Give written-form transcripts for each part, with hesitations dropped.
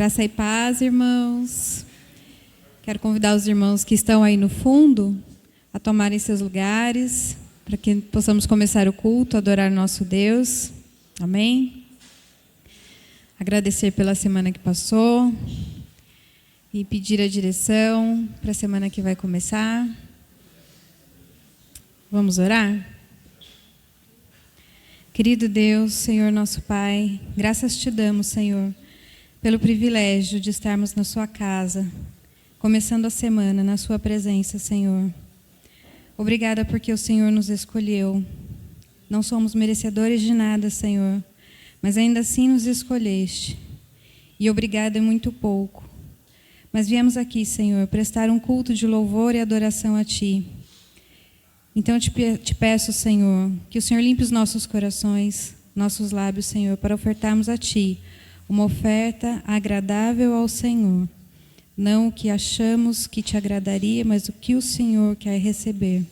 Graça e paz, irmãos. Quero convidar os irmãos que estão aí no fundo a tomarem seus lugares, para que possamos começar o culto, adorar nosso Deus. Amém? Agradecer pela semana que passou e pedir a direção para a semana que vai começar. Vamos orar? Querido Deus, Senhor nosso Pai, graças te damos, Senhor, pelo privilégio de estarmos na sua casa, começando a semana na sua presença, Senhor. Obrigada porque o Senhor nos escolheu. Não somos merecedores de nada, Senhor, mas ainda assim nos escolheste. E obrigada é muito pouco. Mas viemos aqui, Senhor, prestar um culto de louvor e adoração a Ti. Então te peço, Senhor, que o Senhor limpe os nossos corações, nossos lábios, Senhor, para ofertarmos a Ti uma oferta agradável ao Senhor. Não o que achamos que te agradaria, mas o que o Senhor quer receber.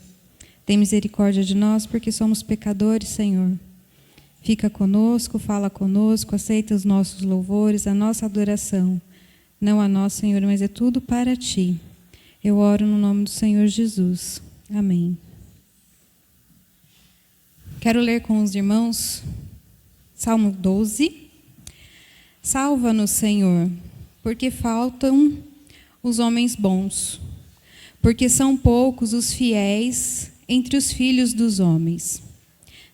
Tem misericórdia de nós, porque somos pecadores, Senhor. Fica conosco, fala conosco, aceita os nossos louvores, a nossa adoração. Não a nós, Senhor, mas é tudo para Ti. Eu oro no nome do Senhor Jesus. Amém. Quero ler com os irmãos Salmo 12. Salva-nos, Senhor, porque faltam os homens bons, porque são poucos os fiéis entre os filhos dos homens.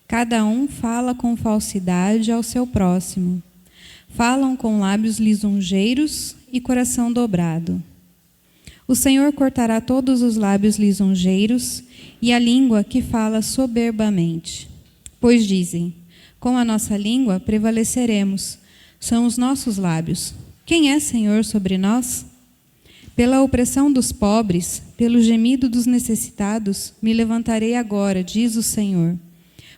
Cada um fala com falsidade ao seu próximo. Falam com lábios lisonjeiros e coração dobrado. O Senhor cortará todos os lábios lisonjeiros e a língua que fala soberbamente. Pois dizem, com a nossa língua prevaleceremos. São os nossos lábios. Quem é Senhor sobre nós? Pela opressão dos pobres, pelo gemido dos necessitados, me levantarei agora, diz o Senhor.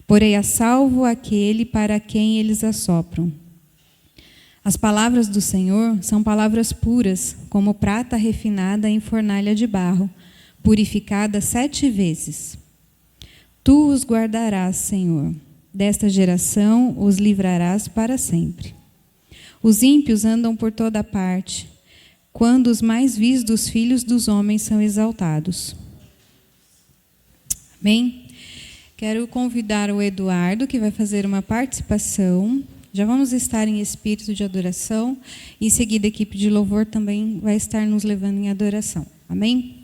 Porei a salvo aquele para quem eles assopram. As palavras do Senhor são palavras puras, como prata refinada em fornalha de barro, purificada 7 vezes. Tu os guardarás, Senhor. Desta geração os livrarás para sempre. Os ímpios andam por toda parte, quando os mais vis dos filhos dos homens são exaltados. Amém? Quero convidar o Eduardo, que vai fazer uma participação. Já vamos estar em espírito de adoração. Em seguida, a equipe de louvor também vai estar nos levando em adoração. Amém?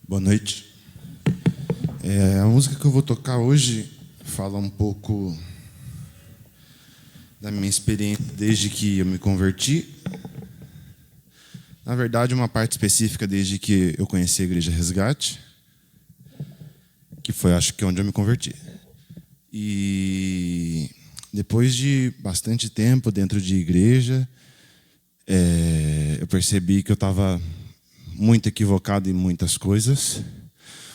Boa noite. A música que eu vou tocar hoje fala um pouco da minha experiência desde que eu me converti. Na verdade, uma parte específica desde que eu conheci a Igreja Resgate, que foi, acho que, onde eu me converti. E depois de bastante tempo dentro de igreja, eu percebi que eu estava muito equivocado em muitas coisas.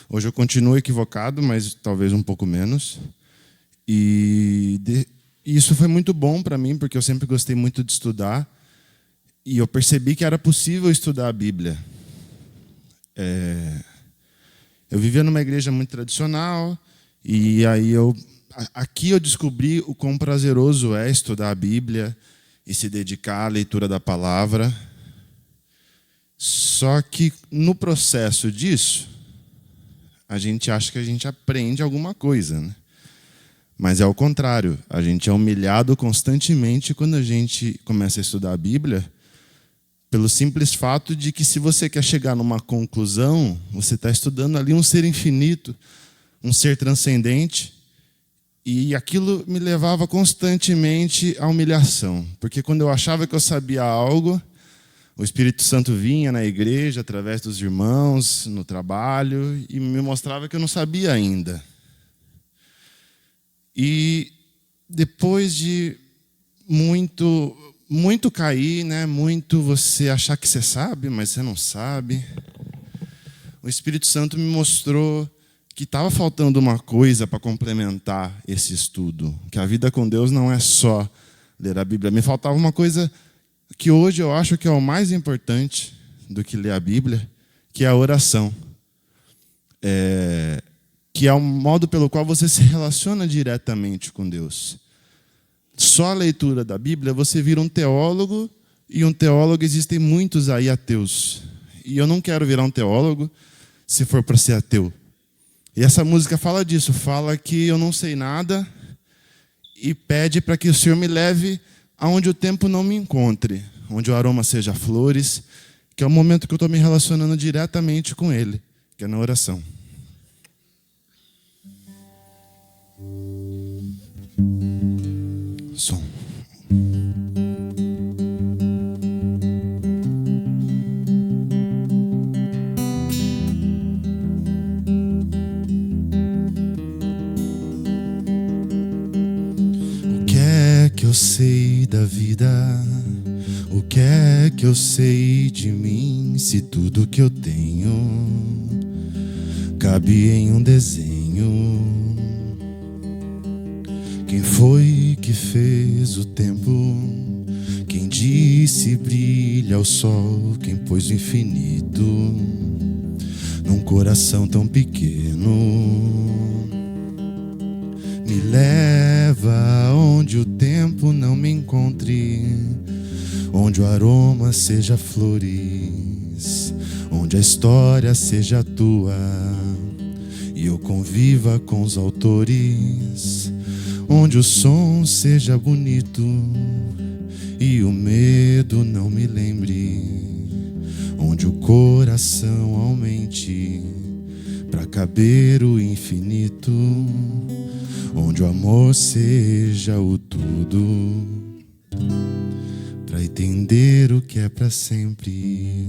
Hoje eu continuo equivocado, mas talvez um pouco menos. E isso foi muito bom para mim, porque eu sempre gostei muito de estudar. E eu percebi que era possível estudar a Bíblia. Eu vivia numa igreja muito tradicional, e aí aqui eu descobri o quão prazeroso é estudar a Bíblia e se dedicar à leitura da palavra. Só que no processo disso, a gente acha que a gente aprende alguma coisa, né? Mas é o contrário. A gente é humilhado constantemente quando a gente começa a estudar a Bíblia, pelo simples fato de que, se você quer chegar numa conclusão, você está estudando ali um ser infinito, um ser transcendente, e aquilo me levava constantemente à humilhação. Porque quando eu achava que eu sabia algo, o Espírito Santo vinha na igreja, através dos irmãos, no trabalho, e me mostrava que eu não sabia ainda. E depois de muito cair, né? Muito você achar que você sabe, mas você não sabe, o Espírito Santo me mostrou que estava faltando uma coisa para complementar esse estudo, que a vida com Deus não é só ler a Bíblia. Me faltava uma coisa que hoje eu acho que é o mais importante do que ler a Bíblia, que é a oração. Que é o modo pelo qual você se relaciona diretamente com Deus. Só a leitura da Bíblia, você vira um teólogo, e um teólogo existem muitos aí ateus. E eu não quero virar um teólogo se for para ser ateu. E essa música fala disso, fala que eu não sei nada e pede para que o Senhor me leve aonde o tempo não me encontre, onde o aroma seja flores, que é o momento que eu estou me relacionando diretamente com Ele, que é na oração. Som. O que é que eu sei da vida? O que é que eu sei de mim? Se tudo que eu tenho cabe em um desenho. Quem foi que fez o tempo? Quem disse brilha o sol? Quem pôs o infinito num coração tão pequeno? Me leva onde o tempo não me encontre, onde o aroma seja flores, onde a história seja tua e eu conviva com os autores, onde o som seja bonito e o medo não me lembre, onde o coração aumente para caber o infinito, onde o amor seja o tudo, para entender o que é para sempre.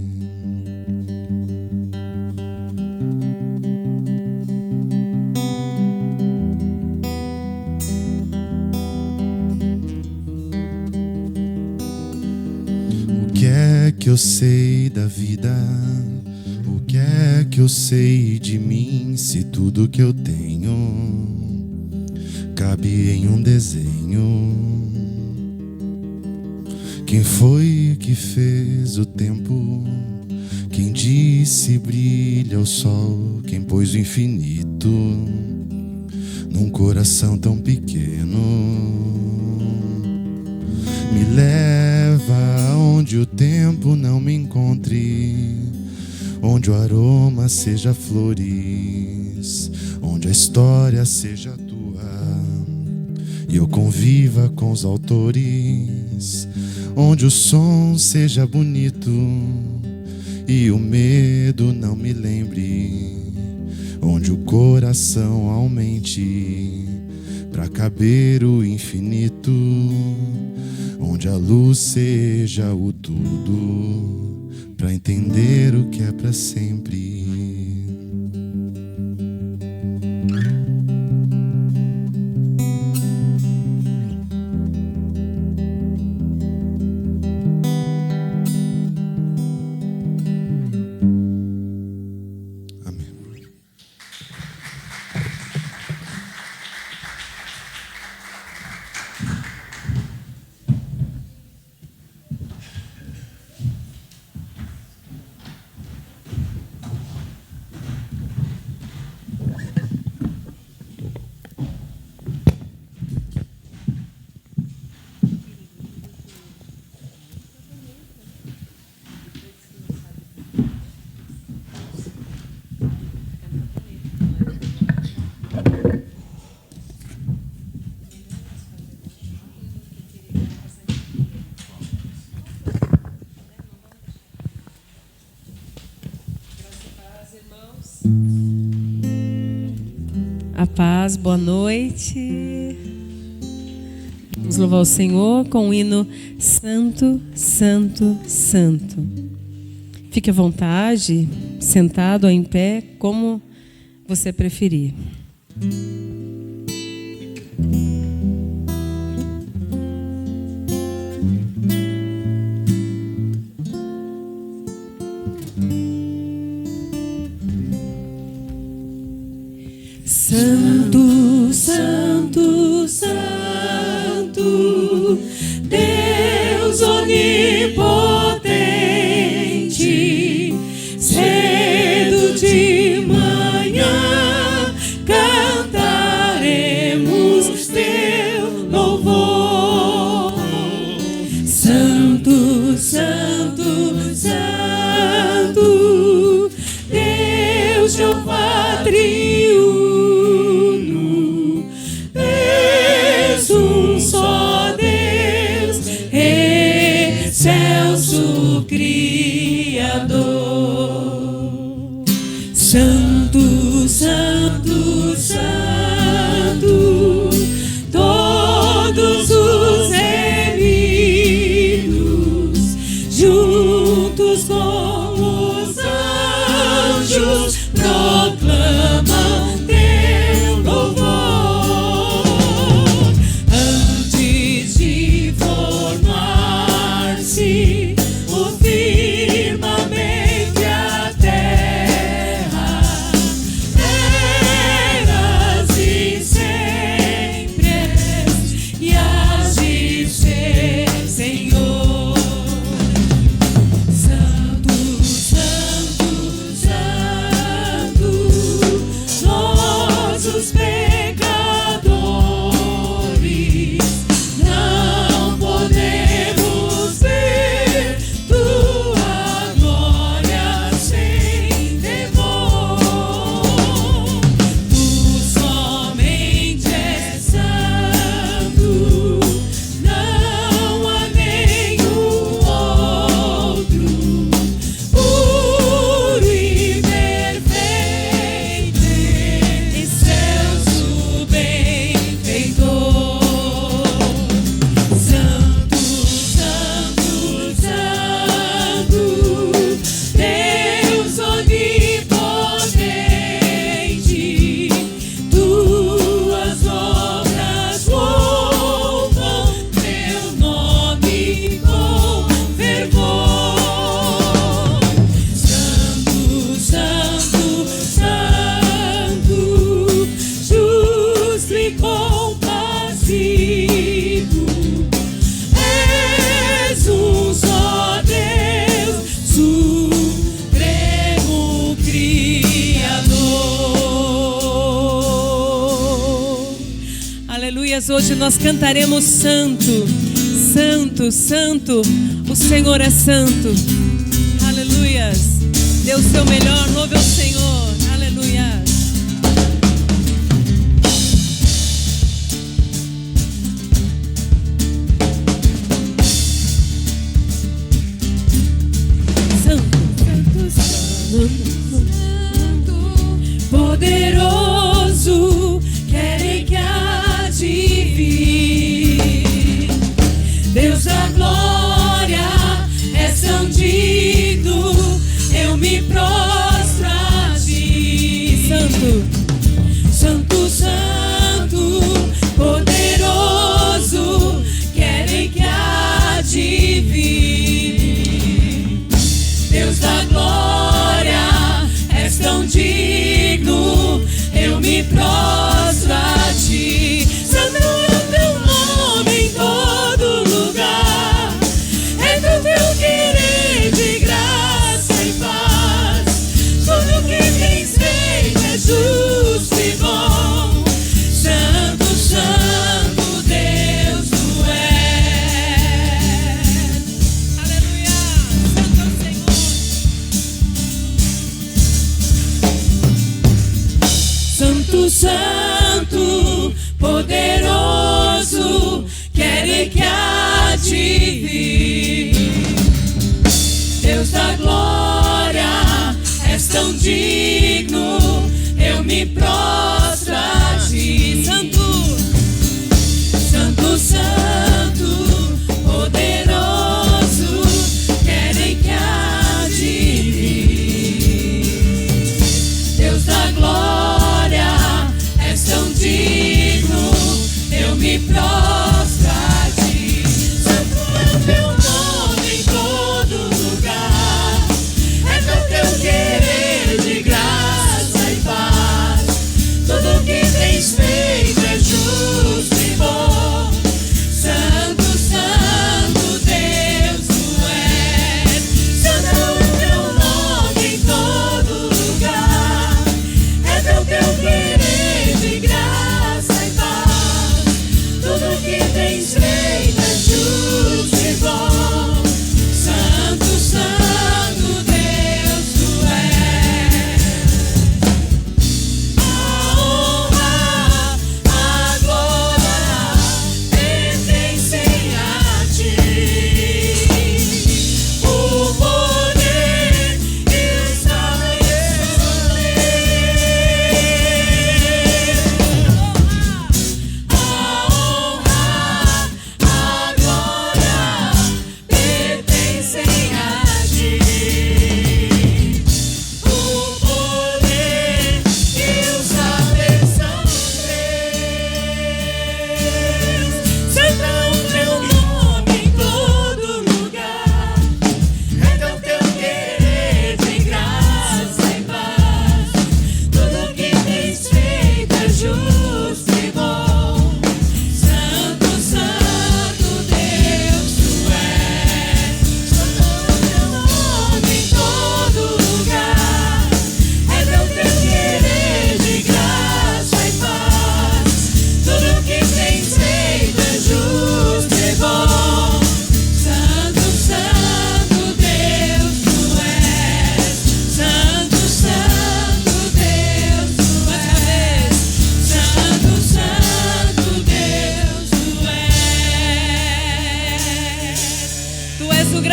O que é que eu sei da vida? O que é que eu sei de mim? Se tudo que eu tenho cabe em um desenho. Quem foi que fez o tempo? Quem disse brilha o sol? Quem pôs o infinito num coração tão pequeno? Me leva onde o tempo não me encontre, onde o aroma seja flores, onde a história seja tua e eu conviva com os autores, onde o som seja bonito e o medo não me lembre, onde o coração aumente para caber o infinito, onde a luz seja o tudo, para entender o que é para sempre. A paz, boa noite. Vamos louvar o Senhor com o hino Santo, Santo, Santo. Fique à vontade, sentado ou em pé, como você preferir. Santo, Santo, Santo, Deus onipotente, cedo de manhã cantaremos teu louvor. Santo, Santo, Santo, Deus Jeová triuno, és um só Deus, excelso Criador. Santo, Santo, Santo, todos os reunidos, juntos com os anjos, proclamam teu louvor. Antes de formar-se o firmamento e a terra, eras e sempre és, e hás de ser, Senhor. Santo, Santo, Santo, nós os pecadores não podemos ver tua glória sem temor. Tu somente és santo, não há nenhum outro, puro e perfeito, excelso benfeitor. Santo, Santo, Santo, Deus onipotente, tuas obras louvam teu nome com fervor. Santo, Santo, Santo, justo e compassivo, és um só Deus, supremo Criador. Aleluias, hoje nós cantaremos santo, santo, santo, o Senhor é santo. Aleluias, dê o seu melhor, louve ao Senhor. Aleluias. Santo, Santo, Santo, poderoso, querem que há de vir. Deus da glória, és tão digno, eu me prostro a ti. Santo, Santo, Santo, poderoso, querem que há de vir. Deus da glória, és tão digno, eu me prostro a ti. Santo é o teu nome em todo lugar, é do teu querer de graça e paz. Tudo que tens feito é justo e bom. Santo, Santo, Deus tu és. Aleluia, Santo é o Senhor. Santo, Santo, poderoso, querem que há de vir. Deus da glória, és tão digno, eu me prostro a ti. Santo, Santo, Santo, poderoso, querem que há de vir. Deus da glória, és tão digno, eu me prostro a ti. Santo é o teu nome em todo lugar, é do teu querer de graça e paz.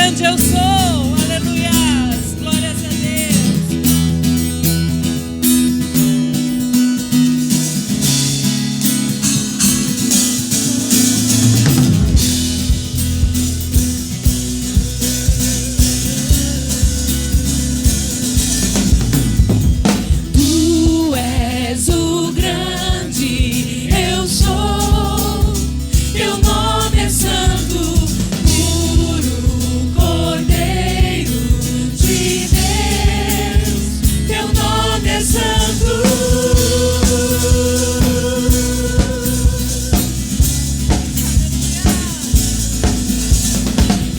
grande eu sou. Aleluia. Glórias a Deus. Tu és o grande eu sou. Teu nome é santo, puro Cordeiro de Deus. Teu nome é santo.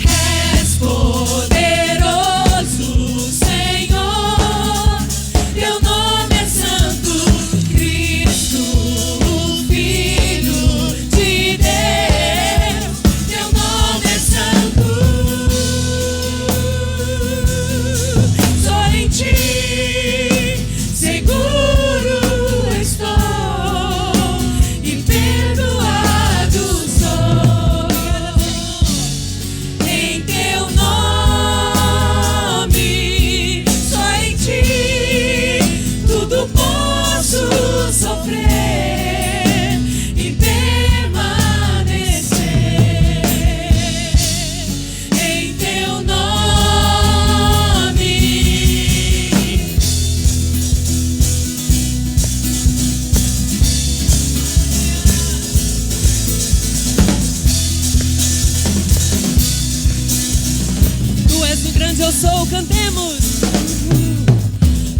És poderoso, Senhor. Teu nome é santo, Cristo, o Filho de Deus. Teu nome é santo. Só em ti seguro estou e perdoado sou. Em teu nome, só em ti tudo posso sofrer e permanecer. Em teu nome. Tu és o grande eu sou. Cantemos.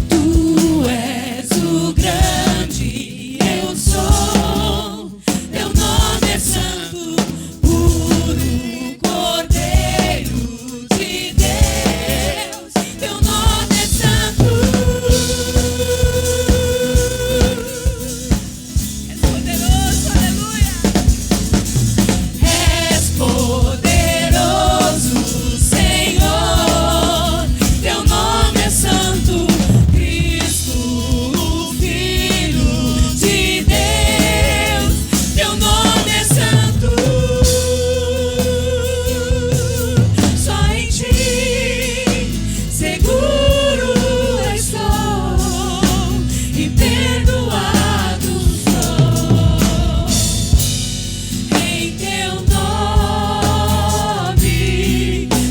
Tu és o grande eu sou. Teu nome é santo, puro Cordeiro de Deus. Teu nome é santo. És poderoso, aleluia. És poderoso, Senhor. Teu nome é santo, Cristo, o Filho de Deus. Teu nome é santo. Só em ti seguro estou e perdoado sou. Em teu nome,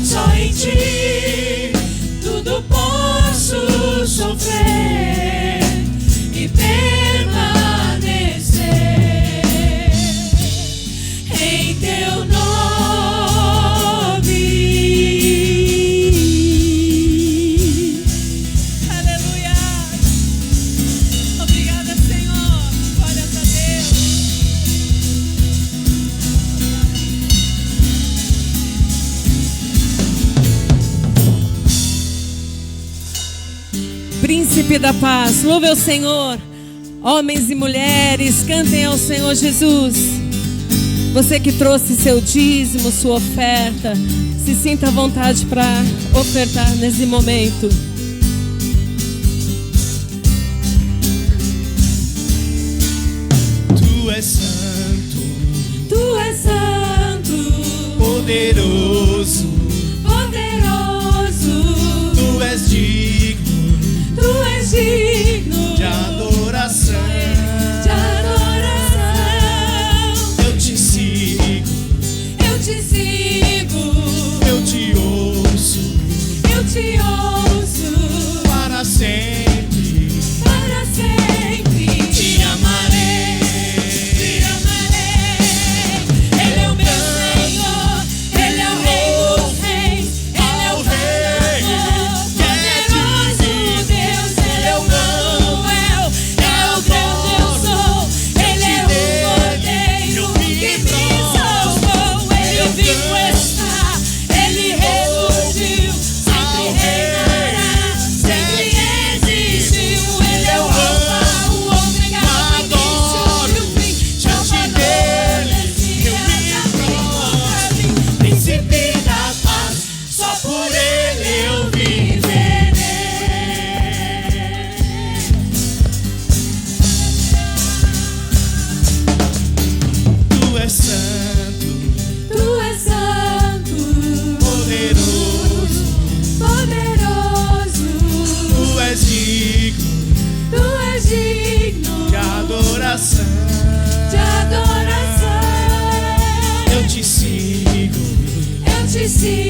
só em ti tudo posso sofrer e permanecer. Em teu nome. Aleluia. Obrigada, Senhor. Glórias a Deus. Príncipe da paz, louve ao Senhor. Homens e mulheres, cantem ao Senhor Jesus. Você que trouxe seu dízimo, sua oferta, se sinta à vontade para ofertar nesse momento. Tu és santo, Tu és santo, poderoso, poderoso. tu és digno Tu és digno de adoração. de adoração. Eu te sigo, Eu te sigo, eu te ouço eu te ouço para sempre. para sempre. Te amarei, Te amarei. Ele é o meu Senhor, Ele é o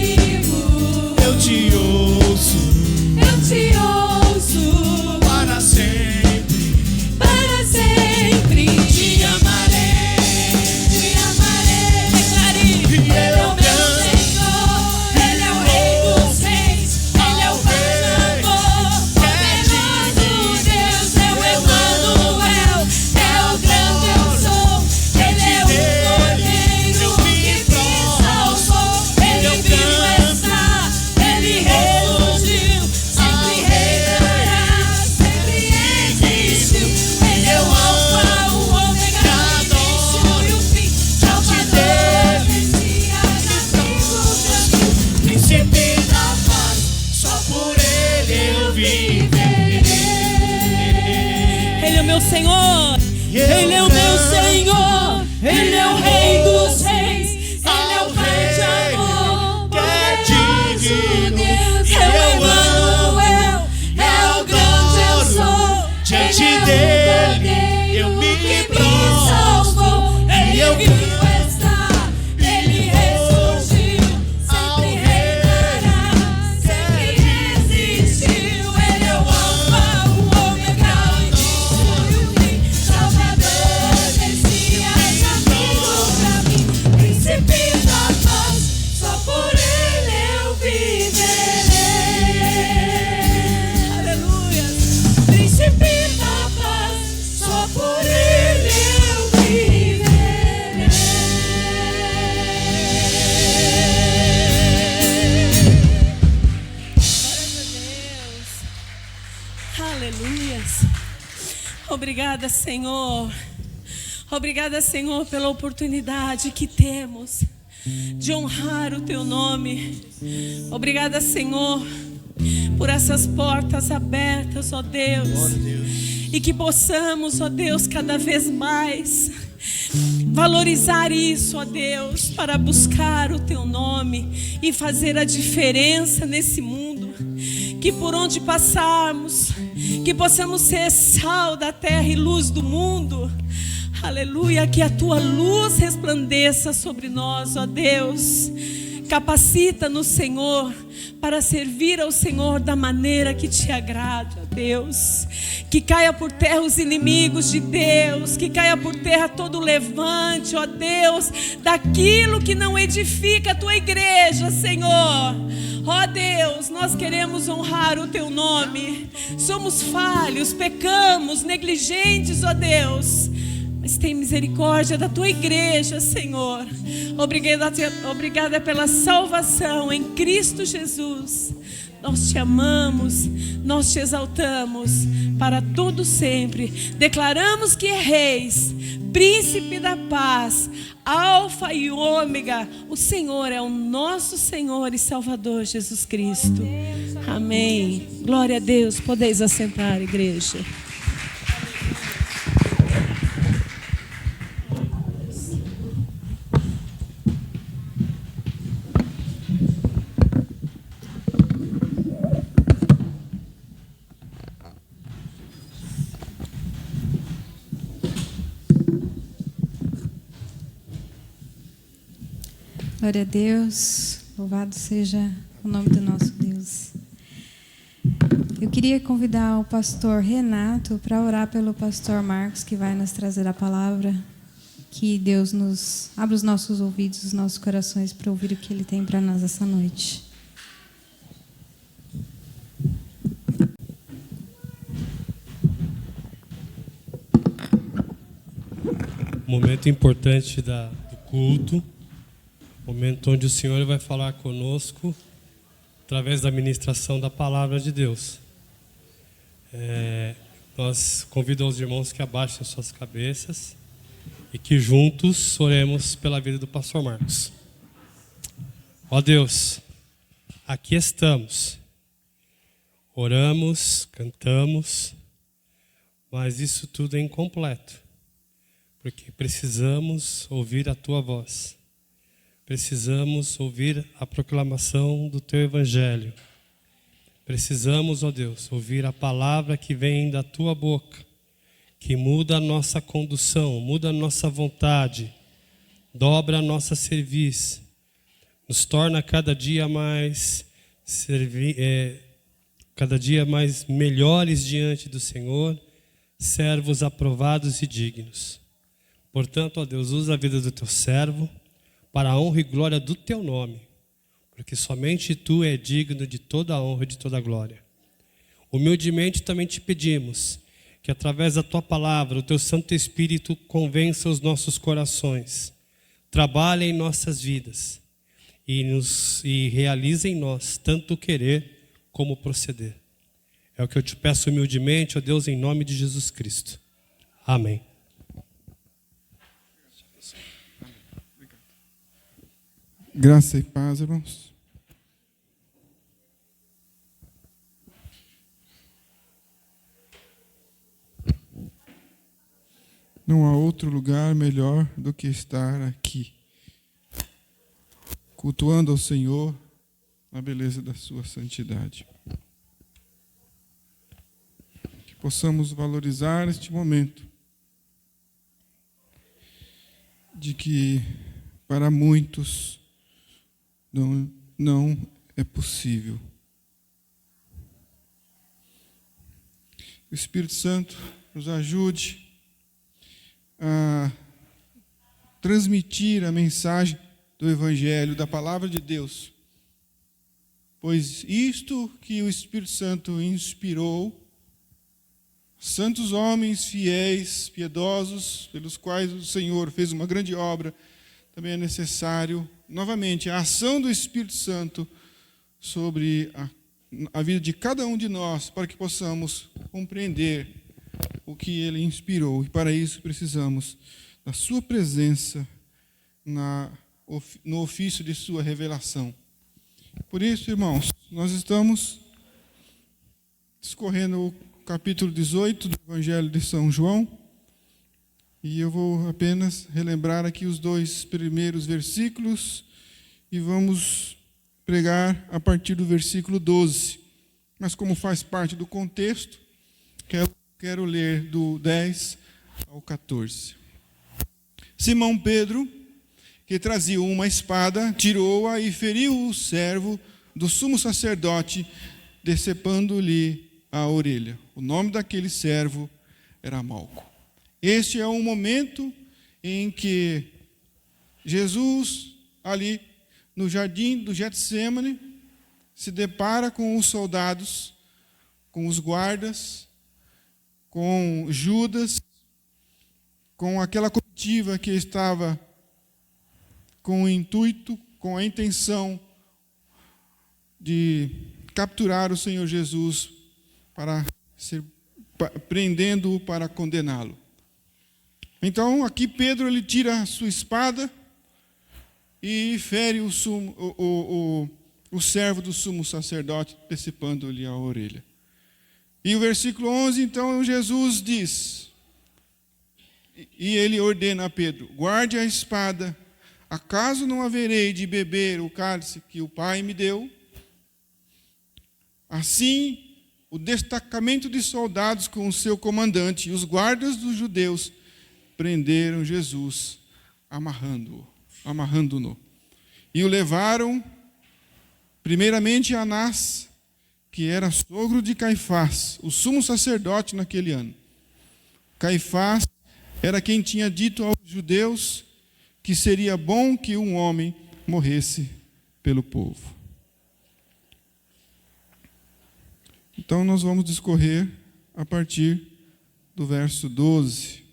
sigo. Eu te ouço Eu te ouço para sempre. para sempre. Te amarei. Te amarei. Declare. Ele é o meu Senhor. Ele é o Rei dos Reis. Ele é o Pai de amor. Poderoso Deus. É o Emanuel. É o grande eu sou. Ele é o Cordeiro que me salvou. Ele vivo está. Ele ressurgiu. Sempre reinará. Sempre existiu. Ele é o Alfa, o Ômega, o início e o fim. Salvador, Messias, amigo Brasil. Príncipe da paz, só por ele eu viverei. Ele é o meu Senhor. Ele é o meu Senhor. Ele é o Rei dos Reis. Ele é o Pai de amor. Que é digno. Deus, É o Emanuel. é o grande eu sou. Diante Ele é o dele eu Cordeiro me que prostro. salvou. E eu Ele vivo está. Ele ressurgiu. Sempre reinará. Sempre existiu. Ele é o Alfa, o Ômega, o início e o fim. Salvador, Messias, amigo pra mim. Príncipe da paz. Só por ele eu viverei. Aleluia. Príncipe da paz, só por ele eu viverei. Aleluia. Obrigada, Senhor. Obrigada, Senhor, pela oportunidade que temos de honrar o Teu nome. Obrigada, Senhor, por essas portas abertas, ó Deus. E que possamos, ó Deus, cada vez mais valorizar isso, ó Deus, para buscar o Teu nome e fazer a diferença nesse mundo. Que por onde passarmos, que possamos ser sal da terra e luz do mundo. Aleluia, que a Tua luz resplandeça sobre nós, ó Deus. Capacita-nos, Senhor, para servir ao Senhor da maneira que Te agrada, ó Deus. Que caia por terra os inimigos de Deus, que caia por terra todo o levante, ó Deus, daquilo que não edifica a Tua igreja, Senhor. Ó Deus, nós queremos honrar o Teu nome. Somos falhos, pecamos, negligentes, ó Deus. Mas tem misericórdia da Tua igreja, Senhor. Obrigada pela salvação em Cristo Jesus. Nós Te amamos, nós Te exaltamos para todo sempre. Declaramos que és Príncipe da paz, Alfa e Ômega. O Senhor é o nosso Senhor e Salvador Jesus Cristo. Amém. Glória a Deus. Podeis assentar, igreja. Glória a Deus, louvado seja o nome do nosso Deus. Eu queria convidar o pastor Renato para orar pelo pastor Marcos, que vai nos trazer a palavra. Que Deus nos abra os nossos ouvidos, os nossos corações para ouvir o que Ele tem para nós essa noite. Momento importante do culto. Momento onde o Senhor vai falar conosco através da ministração da palavra de Deus. Nós convidamos os irmãos que abaixem suas cabeças e que juntos oremos pela vida do pastor Marcos. Ó Deus, aqui estamos. Oramos, cantamos, mas isso tudo é incompleto, porque precisamos ouvir a Tua voz. Precisamos ouvir a proclamação do Teu Evangelho. Precisamos, ó Deus, ouvir a palavra que vem da Tua boca, que muda a nossa condução, muda a nossa vontade, dobra a nossa cerviz, nos torna cada dia mais melhores diante do Senhor, servos aprovados e dignos. Portanto, ó Deus, usa a vida do teu servo para a honra e glória do teu nome, porque somente tu é digno de toda a honra e de toda a glória. Humildemente também te pedimos que através da tua palavra, o teu Santo Espírito convença os nossos corações, trabalhe em nossas vidas e realize em nós tanto o querer como o proceder. É o que eu te peço humildemente, ó Deus, em nome de Jesus Cristo. Amém. Graça e paz, irmãos. Não há outro lugar melhor do que estar aqui, cultuando ao Senhor na beleza da sua santidade. Que possamos valorizar este momento de que para muitos não é possível. O Espírito Santo nos ajude a transmitir a mensagem do Evangelho, da Palavra de Deus. Pois isto que o Espírito Santo inspirou, santos homens fiéis, piedosos, pelos quais o Senhor fez uma grande obra, também é necessário, novamente, a ação do Espírito Santo sobre a vida de cada um de nós, para que possamos compreender o que Ele inspirou. E para isso precisamos da sua presença no ofício de sua revelação. Por isso, irmãos, nós estamos discorrendo o capítulo 18 do Evangelho de São João, e eu vou apenas relembrar aqui os 2 primeiros versículos e vamos pregar a partir do versículo 12. Mas como faz parte do contexto, quero ler do 10 ao 14. Simão Pedro, que trazia uma espada, tirou-a e feriu o servo do sumo sacerdote, decepando-lhe a orelha. O nome daquele servo era Malco. Este é o momento em que Jesus, ali no jardim do Getsêmani, se depara com os soldados, com os guardas, com Judas, com aquela comitiva que estava com o intuito, com a intenção de capturar o Senhor Jesus prendendo-o para condená-lo. Então, aqui Pedro ele tira a sua espada e fere o servo do sumo sacerdote, decepando-lhe a orelha. E o versículo 11, então, Jesus diz, e ele ordena a Pedro: guarde a espada, acaso não haverei de beber o cálice que o Pai me deu? Assim, o destacamento de soldados com o seu comandante e os guardas dos judeus prenderam Jesus, amarrando-no. E o levaram, primeiramente, a Anás, que era sogro de Caifás, o sumo sacerdote naquele ano. Caifás era quem tinha dito aos judeus que seria bom que um homem morresse pelo povo. Então, nós vamos discorrer a partir do verso 12.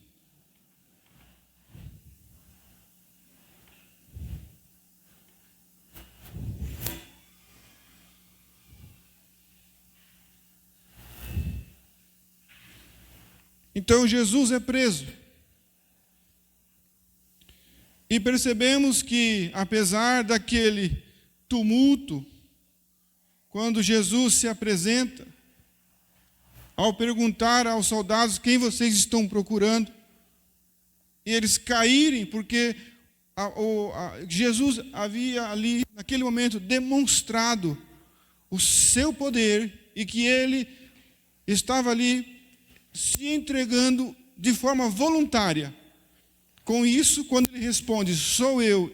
Então, Jesus é preso. E percebemos que, apesar daquele tumulto, quando Jesus se apresenta, ao perguntar aos soldados quem vocês estão procurando, e eles caírem, porque Jesus havia ali, naquele momento, demonstrado o seu poder e que ele estava ali se entregando de forma voluntária. Com isso, quando ele responde, sou eu,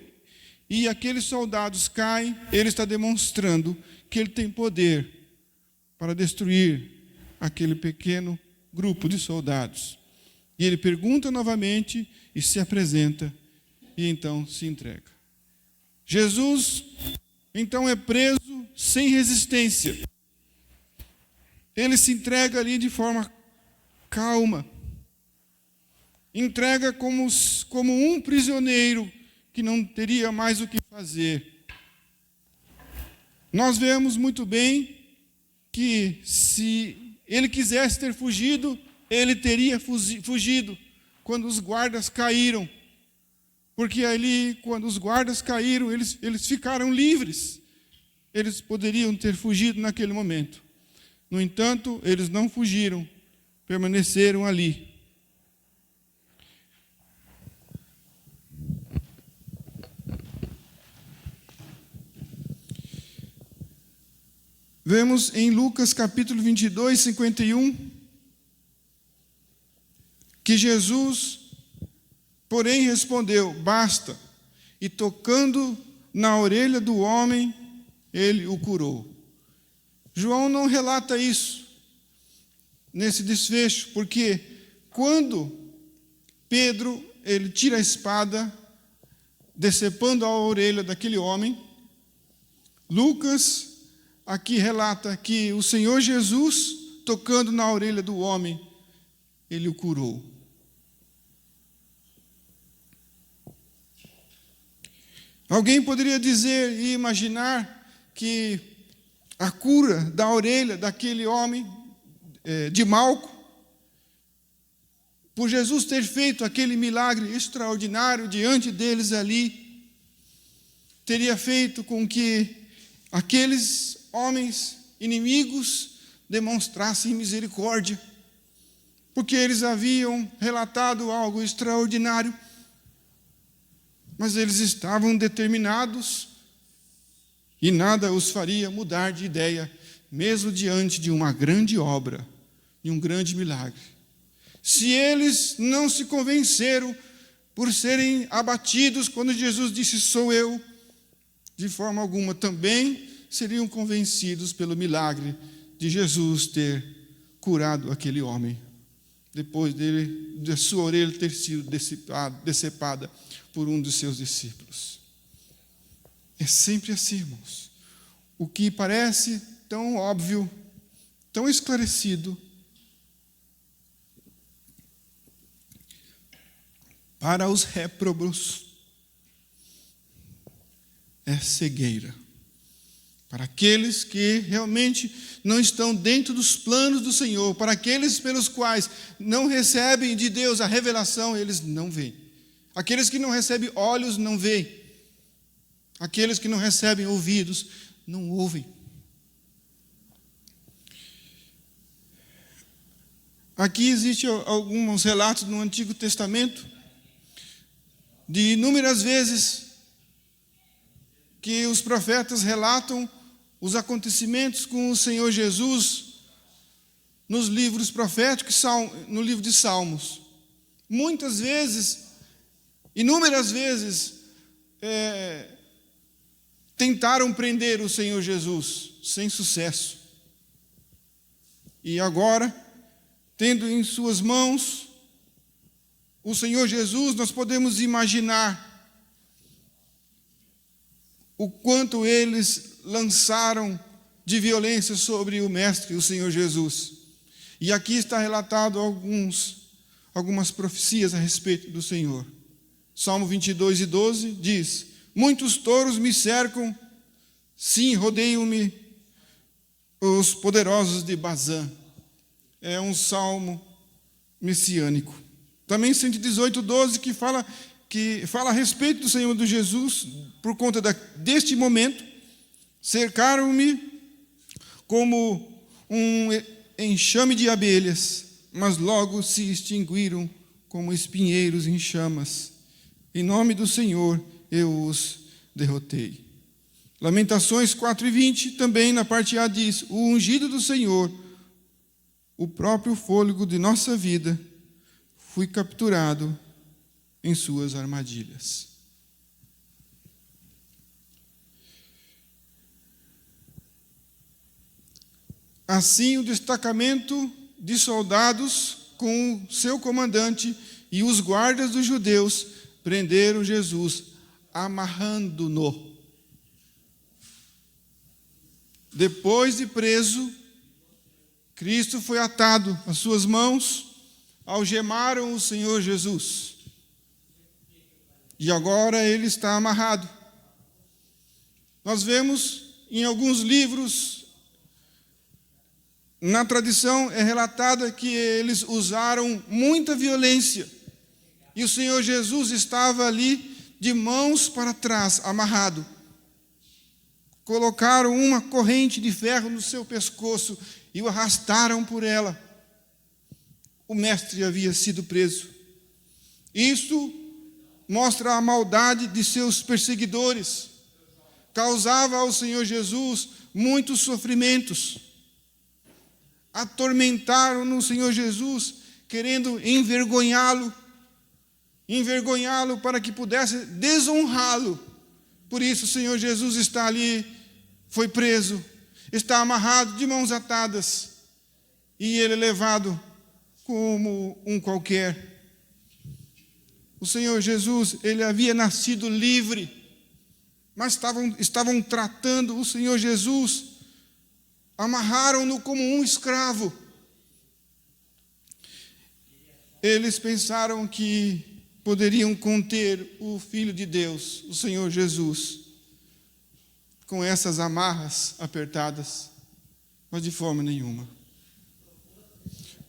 e aqueles soldados caem, ele está demonstrando que ele tem poder para destruir aquele pequeno grupo de soldados. E ele pergunta novamente e se apresenta e então se entrega. Jesus então é preso sem resistência. Ele se entrega ali de forma calma. Entrega como um prisioneiro que não teria mais o que fazer. Nós vemos muito bem que se ele quisesse ter fugido, ele teria fugido quando os guardas caíram. Porque ali, quando os guardas caíram, eles ficaram livres. Eles poderiam ter fugido naquele momento. No entanto, eles não fugiram, permaneceram ali. Vemos em Lucas capítulo 22, 51, que Jesus, porém, respondeu: basta, e tocando na orelha do homem, ele o curou. João não relata isso nesse desfecho, porque quando Pedro ele tira a espada, decepando a orelha daquele homem, Lucas aqui relata que o Senhor Jesus, tocando na orelha do homem, ele o curou. Alguém poderia dizer e imaginar que a cura da orelha daquele homem de Malco, por Jesus ter feito aquele milagre extraordinário diante deles ali, teria feito com que aqueles homens inimigos demonstrassem misericórdia, porque eles haviam relatado algo extraordinário, mas eles estavam determinados e nada os faria mudar de ideia, mesmo diante de uma grande obra, de um grande milagre. Se eles não se convenceram por serem abatidos quando Jesus disse: sou eu, de forma alguma também seriam convencidos pelo milagre de Jesus ter curado aquele homem, depois de sua orelha ter sido decepada por um dos seus discípulos. É sempre assim, irmãos. O que parece tão óbvio, tão esclarecido, para os réprobos é cegueira. Para aqueles que realmente não estão dentro dos planos do Senhor, para aqueles pelos quais não recebem de Deus a revelação, eles não veem. Aqueles que não recebem olhos, não veem. Aqueles que não recebem ouvidos, não ouvem. Aqui existem alguns relatos no Antigo Testamento, de inúmeras vezes que os profetas relatam os acontecimentos com o Senhor Jesus nos livros proféticos, no livro de Salmos. Muitas vezes, inúmeras vezes, tentaram prender o Senhor Jesus, sem sucesso. E agora, tendo em suas mãos o Senhor Jesus, nós podemos imaginar o quanto eles lançaram de violência sobre o Mestre, o Senhor Jesus. E aqui está relatado algumas profecias a respeito do Senhor. Salmo 22 e 12 diz: muitos touros me cercam, sim, rodeiam-me os poderosos de Bazã. É um salmo messiânico. Também 118, 12, que fala a respeito do Senhor do Jesus, por conta deste momento, cercaram-me como um enxame de abelhas, mas logo se extinguiram como espinheiros em chamas. Em nome do Senhor eu os derrotei. Lamentações 4:20, também na parte A diz: o ungido do Senhor, o próprio fôlego de nossa vida, fui capturado em suas armadilhas. Assim, o destacamento de soldados com o seu comandante e os guardas dos judeus prenderam Jesus, amarrando-no. Depois de preso, Cristo foi atado às suas mãos, algemaram o Senhor Jesus. E agora ele está amarrado. Nós vemos em alguns livros, na tradição é relatada que eles usaram muita violência. E o Senhor Jesus estava ali de mãos para trás, amarrado. Colocaram uma corrente de ferro no seu pescoço e o arrastaram por ela. O mestre havia sido preso. Isso mostra a maldade de seus perseguidores. Causava ao Senhor Jesus muitos sofrimentos. Atormentaram no Senhor Jesus, querendo envergonhá-lo para que pudesse desonrá-lo. Por isso o Senhor Jesus está ali, foi preso, está amarrado de mãos atadas, e ele é levado como um qualquer. O Senhor Jesus, ele havia nascido livre, mas estavam tratando o Senhor Jesus, amarraram-no como um escravo. Eles pensaram que poderiam conter o Filho de Deus, o Senhor Jesus, com essas amarras apertadas, mas de forma nenhuma.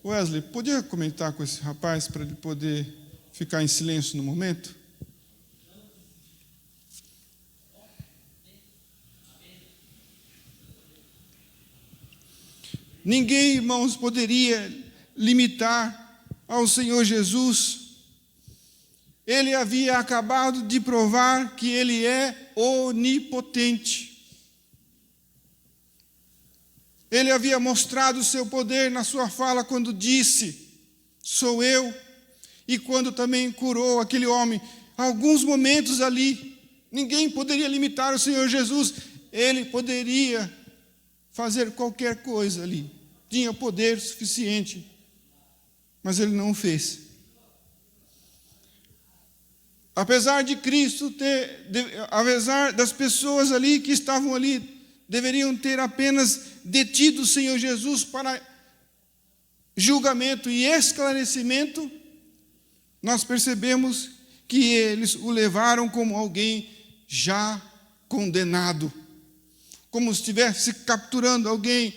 Wesley, podia comentar com esse rapaz para ele poder ficar em silêncio no momento? Ninguém, irmãos, poderia limitar ao Senhor Jesus. Ele havia acabado de provar que ele é onipotente. Ele havia mostrado o seu poder na sua fala quando disse, sou eu, e quando também curou aquele homem. Alguns momentos ali, ninguém poderia limitar o Senhor Jesus. Ele poderia fazer qualquer coisa ali. Tinha poder suficiente, mas ele não o fez. Apesar de Cristo apesar das pessoas ali que estavam ali, deveriam ter apenas detido o Senhor Jesus para julgamento e esclarecimento, nós percebemos que eles o levaram como alguém já condenado, como se estivesse capturando alguém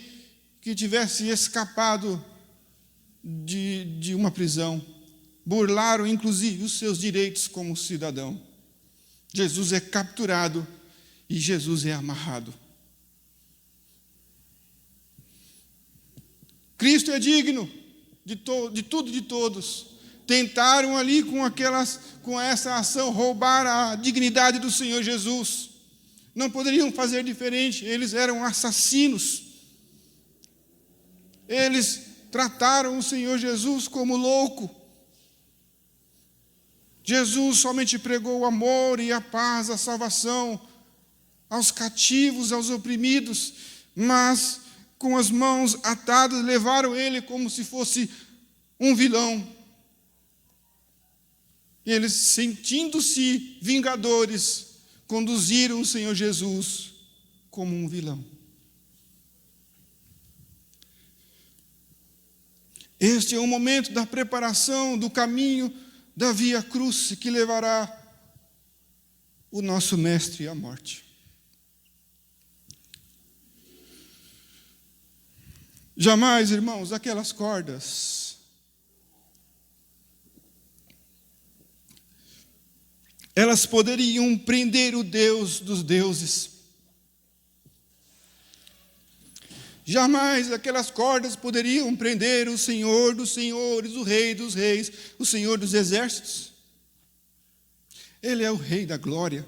que tivesse escapado de uma prisão. Burlaram, inclusive, os seus direitos como cidadão. Jesus é capturado e Jesus é amarrado. Cristo é digno de tudo e de todos. Tentaram ali com essa ação roubar a dignidade do Senhor Jesus. Não poderiam fazer diferente, eles eram assassinos. Eles trataram o Senhor Jesus como louco. Jesus somente pregou o amor e a paz, a salvação aos cativos, aos oprimidos, mas com as mãos atadas levaram ele como se fosse um vilão. E eles, sentindo-se vingadores, conduziram o Senhor Jesus como um vilão. Este é o momento da preparação do caminho da Via Crucis que levará o nosso mestre à morte. Jamais, irmãos, aquelas cordas elas poderiam prender o Deus dos deuses. Jamais aquelas cordas poderiam prender o Senhor dos senhores, o Rei dos reis, o Senhor dos exércitos. Ele é o Rei da glória.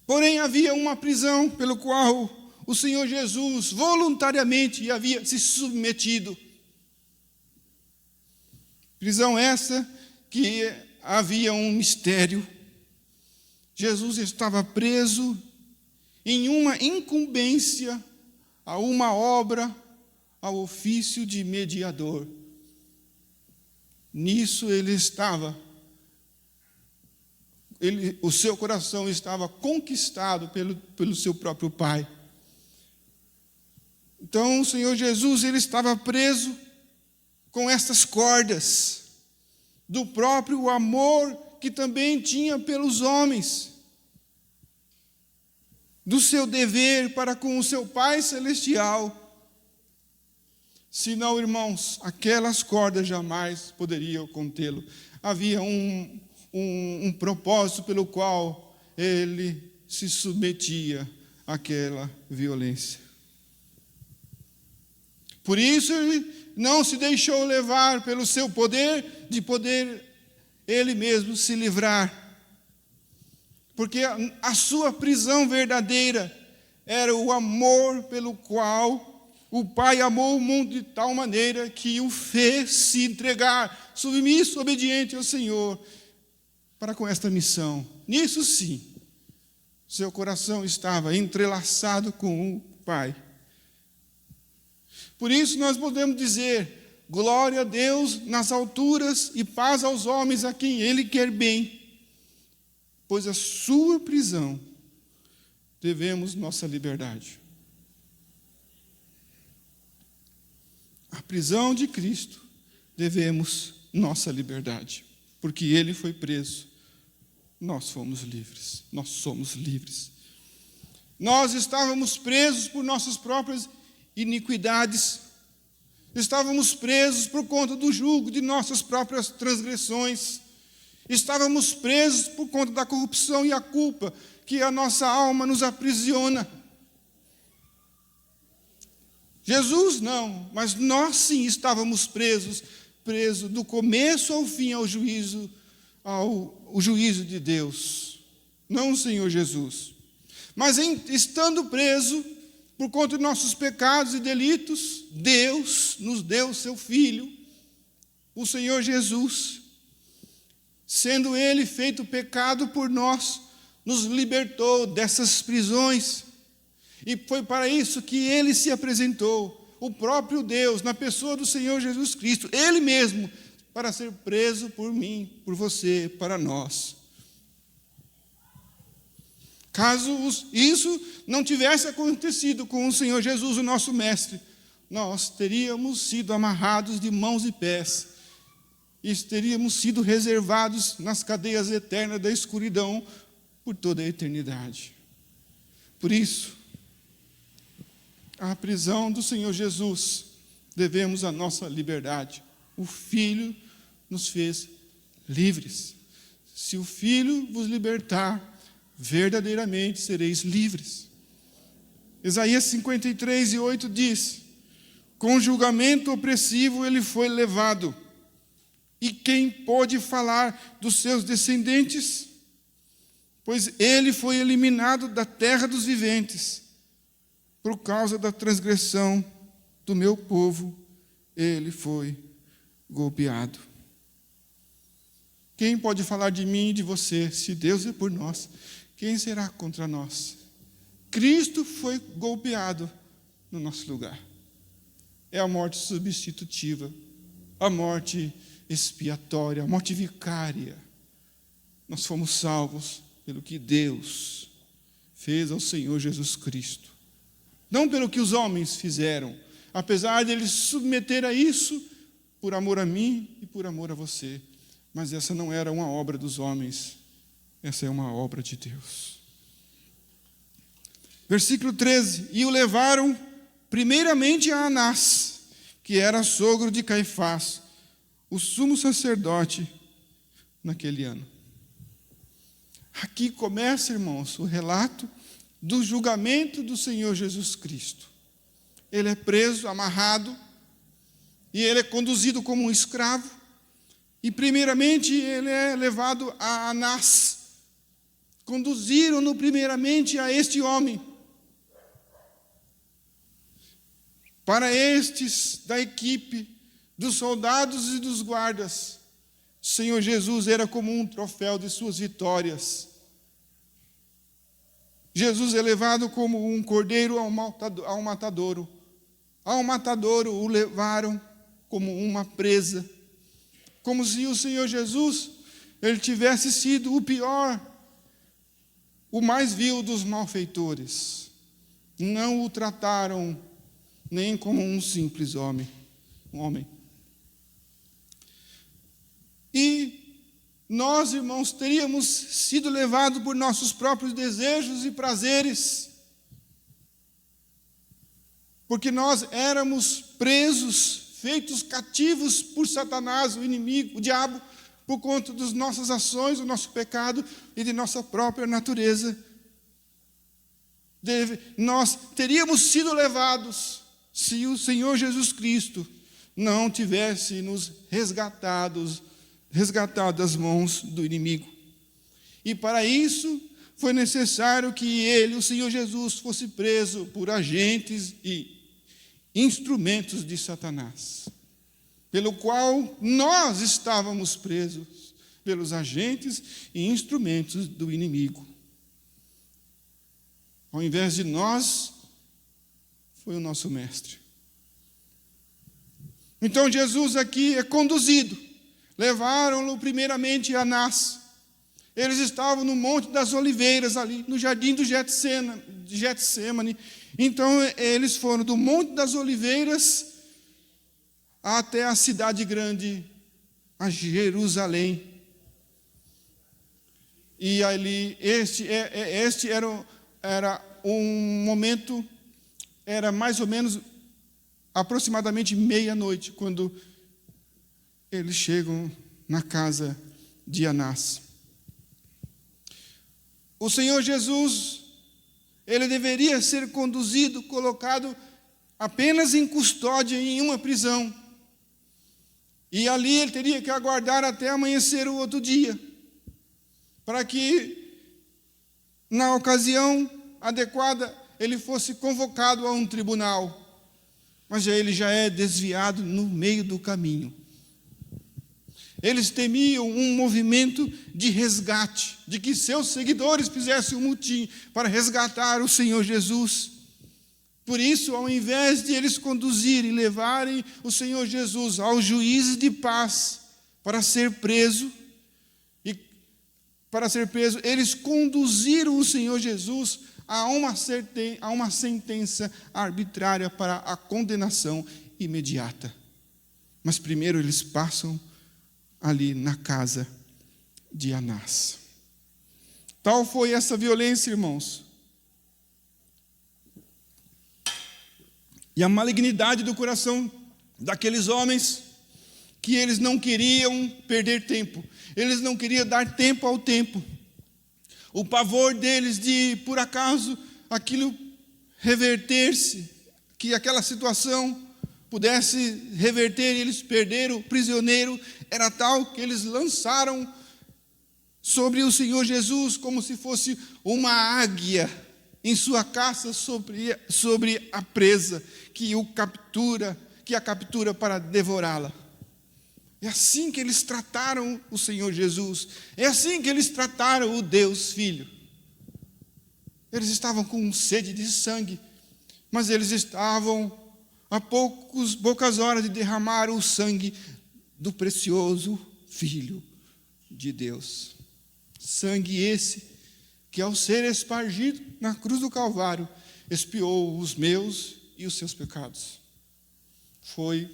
Porém, havia uma prisão pelo qual o Senhor Jesus voluntariamente havia se submetido. Prisão essa que havia um mistério. Jesus estava preso em uma incumbência a uma obra, ao ofício de mediador. Nisso ele estava, o seu coração estava conquistado pelo seu próprio Pai. Então o Senhor Jesus, ele estava preso com essas cordas do próprio amor que também tinha pelos homens, do seu dever para com o seu Pai Celestial. Senão, irmãos, aquelas cordas jamais poderiam contê-lo. Havia um propósito pelo qual ele se submetia àquela violência. Por isso, ele não se deixou levar pelo seu poder, de poder ele mesmo se livrar. Porque a sua prisão verdadeira era o amor pelo qual o Pai amou o mundo de tal maneira que o fez se entregar, submisso, obediente ao Senhor, para com esta missão. Nisso sim, seu coração estava entrelaçado com o Pai. Por isso nós podemos dizer: glória a Deus nas alturas e paz aos homens a quem Ele quer bem, pois a sua prisão devemos nossa liberdade. A prisão de Cristo devemos nossa liberdade, porque Ele foi preso, nós fomos livres, nós somos livres. Nós estávamos presos por nossas próprias iniquidades, estávamos presos por conta do jugo de nossas próprias transgressões, estávamos presos por conta da corrupção e a culpa que a nossa alma nos aprisiona. Jesus não, mas nós sim estávamos presos do começo ao fim ao juízo de Deus, não o Senhor Jesus. Mas estando preso por conta de nossos pecados e delitos, Deus nos deu o seu Filho, o Senhor Jesus, sendo Ele feito pecado por nós, nos libertou dessas prisões. E foi para isso que Ele se apresentou, o próprio Deus, na pessoa do Senhor Jesus Cristo, Ele mesmo, para ser preso por mim, por você, para nós. Caso isso não tivesse acontecido com o Senhor Jesus, o nosso Mestre, nós teríamos sido amarrados de mãos e pés, e teríamos sido reservados nas cadeias eternas da escuridão por toda a eternidade. Por isso, a prisão do Senhor Jesus, devemos a nossa liberdade. O Filho nos fez livres. Se o Filho vos libertar, verdadeiramente sereis livres. Isaías 53:8 diz: com julgamento opressivo ele foi levado. E quem pôde falar dos seus descendentes? Pois ele foi eliminado da terra dos viventes. Por causa da transgressão do meu povo, ele foi golpeado. Quem pode falar de mim e de você? Se Deus é por nós, quem será contra nós? Cristo foi golpeado no nosso lugar. É a morte substitutiva, a morte expiatória, a morte vicária. Nós fomos salvos pelo que Deus fez ao Senhor Jesus Cristo. Não pelo que os homens fizeram, apesar de eles se submeter a isso por amor a mim e por amor a você. Mas essa não era uma obra dos homens, essa é uma obra de Deus. Versículo 13: e o levaram primeiramente a Anás, que era sogro de Caifás, o sumo sacerdote, naquele ano. Aqui começa, irmãos, o relato do julgamento do Senhor Jesus Cristo. Ele é preso, amarrado, e ele é conduzido como um escravo, e primeiramente ele é levado a Anás. Conduziram-no primeiramente a este homem. Para estes da equipe, dos soldados e dos guardas, o Senhor Jesus era como um troféu de suas vitórias. Jesus é levado como um cordeiro ao matadouro. Ao matadouro o levaram como uma presa. Como se o Senhor Jesus, ele tivesse sido o pior, o mais vil dos malfeitores. Não o trataram nem como um simples homem. E nós, irmãos, teríamos sido levados por nossos próprios desejos e prazeres, porque nós éramos presos, feitos cativos por Satanás, o inimigo, o diabo, por conta das nossas ações, do nosso pecado e de nossa própria natureza. Nós teríamos sido levados se o Senhor Jesus Cristo não tivesse nos resgatado das mãos do inimigo. E para isso foi necessário que ele, o Senhor Jesus, fosse preso por agentes e instrumentos de Satanás, pelo qual nós estávamos presos, pelos agentes e instrumentos do inimigo. Ao invés de nós, foi o nosso mestre. Então Jesus aqui é conduzido. Levaram-no primeiramente a Anás. Eles estavam no Monte das Oliveiras, ali, no jardim do Getsêmani. Então, eles foram do Monte das Oliveiras até a cidade grande, a Jerusalém. E ali, este era um momento, era mais ou menos, aproximadamente meia-noite, quando eles chegam na casa de Anás. O Senhor Jesus, ele deveria ser conduzido, colocado apenas em custódia em uma prisão. E ali ele teria que aguardar até amanhecer o outro dia, para que, na ocasião adequada, ele fosse convocado a um tribunal. Mas ele já é desviado no meio do caminho. Eles temiam um movimento de resgate, de que seus seguidores fizessem um mutim para resgatar o Senhor Jesus. Por isso, ao invés de eles conduzirem, levarem o Senhor Jesus aos juízes de paz para ser preso, eles conduziram o Senhor Jesus a uma sentença arbitrária para a condenação imediata. Mas primeiro eles passam ali na casa de Anás. Tal foi essa violência, irmãos. E a malignidade do coração daqueles homens, que eles não queriam perder tempo. Eles não queriam dar tempo ao tempo. O pavor deles de, por acaso, aquilo reverter-se, que aquela situação pudesse reverter e eles perderam o prisioneiro, era tal que eles lançaram sobre o Senhor Jesus como se fosse uma águia em sua caça sobre a presa que a captura para devorá-la. É assim que eles trataram o Senhor Jesus. É assim que eles trataram o Deus Filho. Eles estavam com sede de sangue, mas eles estavam a poucas horas de derramar o sangue do precioso Filho de Deus. Sangue esse que, ao ser espargido na cruz do Calvário, expiou os meus e os seus pecados. Foi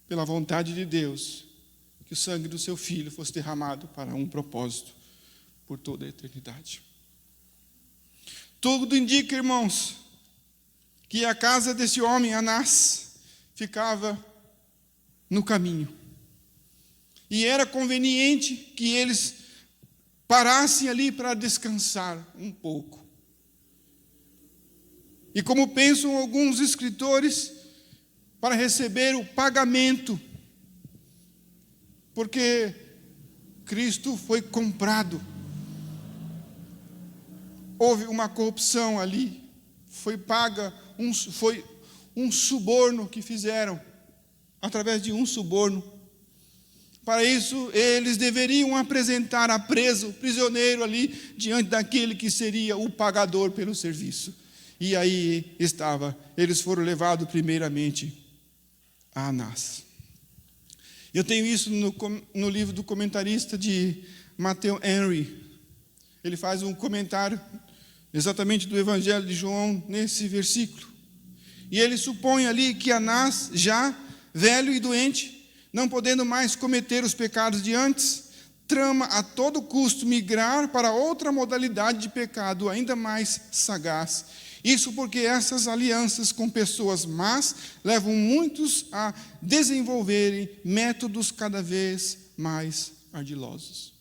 pela vontade de Deus que o sangue do seu Filho fosse derramado para um propósito por toda a eternidade. Tudo indica, irmãos, que a casa desse homem, Anás, ficava no caminho. E era conveniente que eles parassem ali para descansar um pouco. E como pensam alguns escritores, para receber o pagamento, porque Cristo foi comprado. Houve uma corrupção ali, foi um suborno que fizeram, através de um suborno. Para isso, eles deveriam apresentar a preso, o prisioneiro ali, diante daquele que seria o pagador pelo serviço. E aí eles foram levados primeiramente a Anás. Eu tenho isso no livro do comentarista de Matthew Henry. Ele faz um comentário exatamente do Evangelho de João nesse versículo. E ele supõe ali que Anás, já velho e doente, não podendo mais cometer os pecados de antes, trama a todo custo migrar para outra modalidade de pecado ainda mais sagaz. Isso porque essas alianças com pessoas más levam muitos a desenvolverem métodos cada vez mais ardilosos.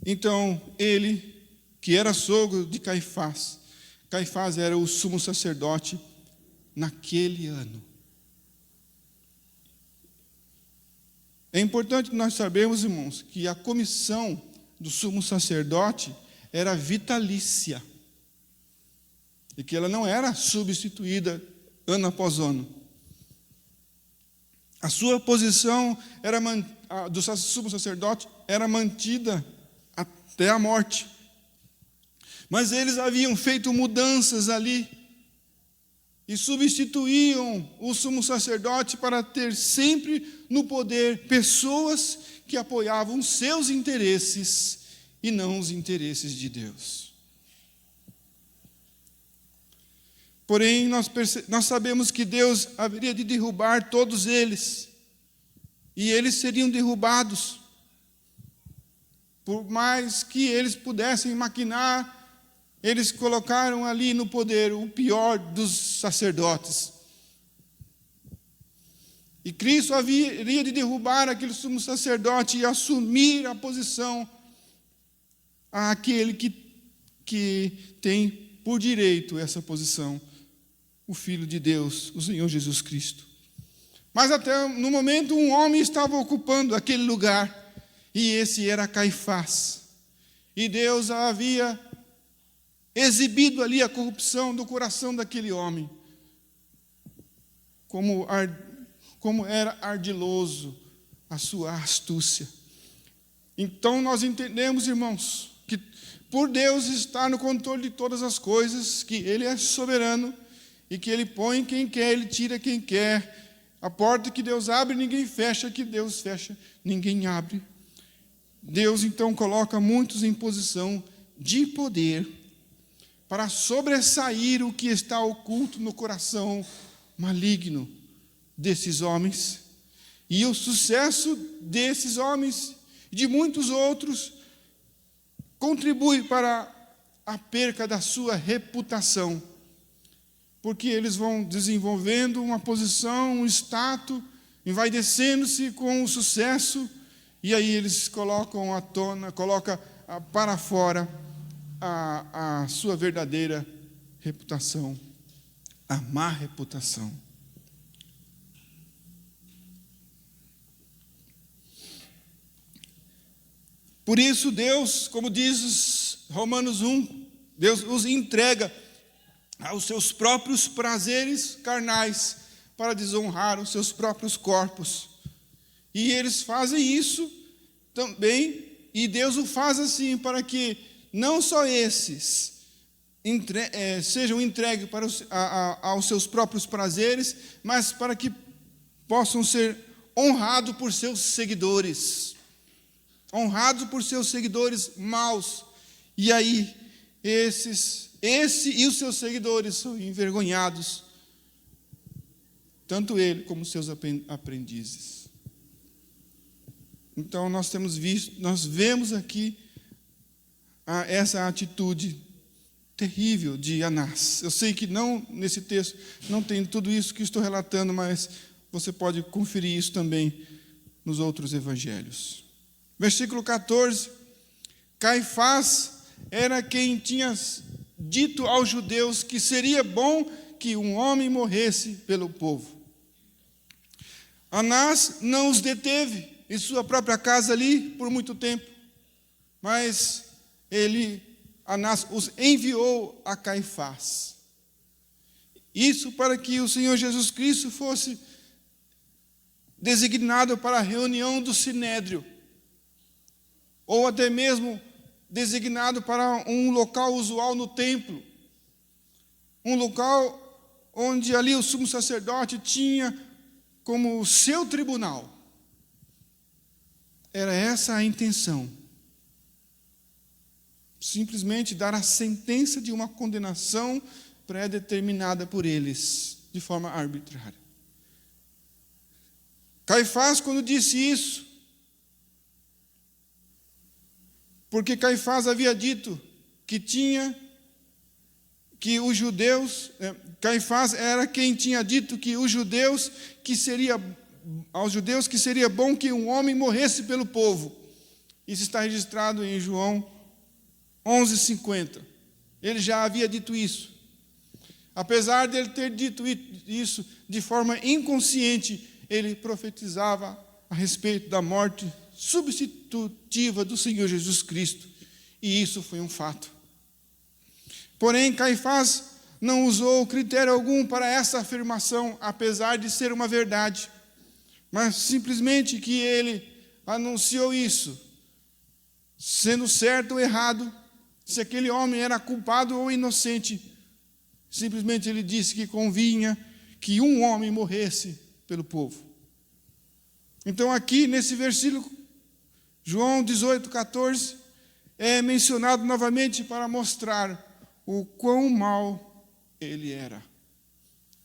Então, ele, que era sogro de Caifás, Caifás era o sumo sacerdote naquele ano. É importante nós sabermos, irmãos, que a comissão do sumo sacerdote era vitalícia e que ela não era substituída ano após ano. A sua posição do sumo sacerdote era mantida até a morte. Mas eles haviam feito mudanças ali e substituíam o sumo sacerdote para ter sempre no poder pessoas que apoiavam seus interesses e não os interesses de Deus. Porém, nós sabemos que Deus haveria de derrubar todos eles, e eles seriam derrubados, por mais que eles pudessem maquinar. Eles colocaram ali no poder o pior dos sacerdotes. E Cristo haveria de derrubar aquele sumo sacerdote e assumir a posição àquele que tem por direito essa posição, o Filho de Deus, o Senhor Jesus Cristo. Mas até no momento um homem estava ocupando aquele lugar, e esse era Caifás. E Deus havia exibido ali a corrupção do coração daquele homem, como era ardiloso a sua astúcia. Então nós entendemos, irmãos, que por Deus estar no controle de todas as coisas, que Ele é soberano e que Ele põe quem quer, Ele tira quem quer. A porta que Deus abre, ninguém fecha, que Deus fecha, ninguém abre. Deus então coloca muitos em posição de poder para sobressair o que está oculto no coração maligno desses homens. E o sucesso desses homens e de muitos outros contribui para a perca da sua reputação, porque eles vão desenvolvendo uma posição, um status, envaidecendo-se com o sucesso, e aí eles colocam para fora a sua verdadeira reputação, a má reputação. Por isso Deus, como diz Romanos 1, Deus os entrega aos seus próprios prazeres carnais para desonrar os seus próprios corpos. E eles fazem isso também, e Deus o faz assim para que não só esses sejam entregues aos seus próprios prazeres, mas para que possam ser honrados por seus seguidores. Honrados por seus seguidores maus. E aí, esse e os seus seguidores são envergonhados, tanto ele como seus aprendizes. Então, nós vemos aqui essa atitude terrível de Anás. Eu sei que nesse texto não tem tudo isso que estou relatando, mas você pode conferir isso também nos outros evangelhos. Versículo 14. Caifás era quem tinha dito aos judeus que seria bom que um homem morresse pelo povo. Anás não os deteve em sua própria casa ali por muito tempo, mas Anás os enviou a Caifás. Isso para que o Senhor Jesus Cristo fosse designado para a reunião do Sinédrio, ou até mesmo designado para um local usual no templo, um local onde ali o sumo sacerdote tinha como seu tribunal. Era essa a intenção. Simplesmente dar a sentença de uma condenação pré-determinada por eles, de forma arbitrária. Caifás, quando disse isso, porque Caifás havia dito que os judeus, Caifás era quem tinha dito que aos judeus que seria bom que um homem morresse pelo povo. Isso está registrado em João 11:50. Ele já havia dito isso. Apesar de ele ter dito isso de forma inconsciente, ele profetizava a respeito da morte substitutiva do Senhor Jesus Cristo. E isso foi um fato. Porém, Caifás não usou critério algum para essa afirmação, apesar de ser uma verdade. Mas simplesmente que ele anunciou isso, sendo certo ou errado, se aquele homem era culpado ou inocente. Simplesmente ele disse que convinha que um homem morresse pelo povo. Então aqui nesse versículo, João 18:14, é mencionado novamente para mostrar o quão mau ele era.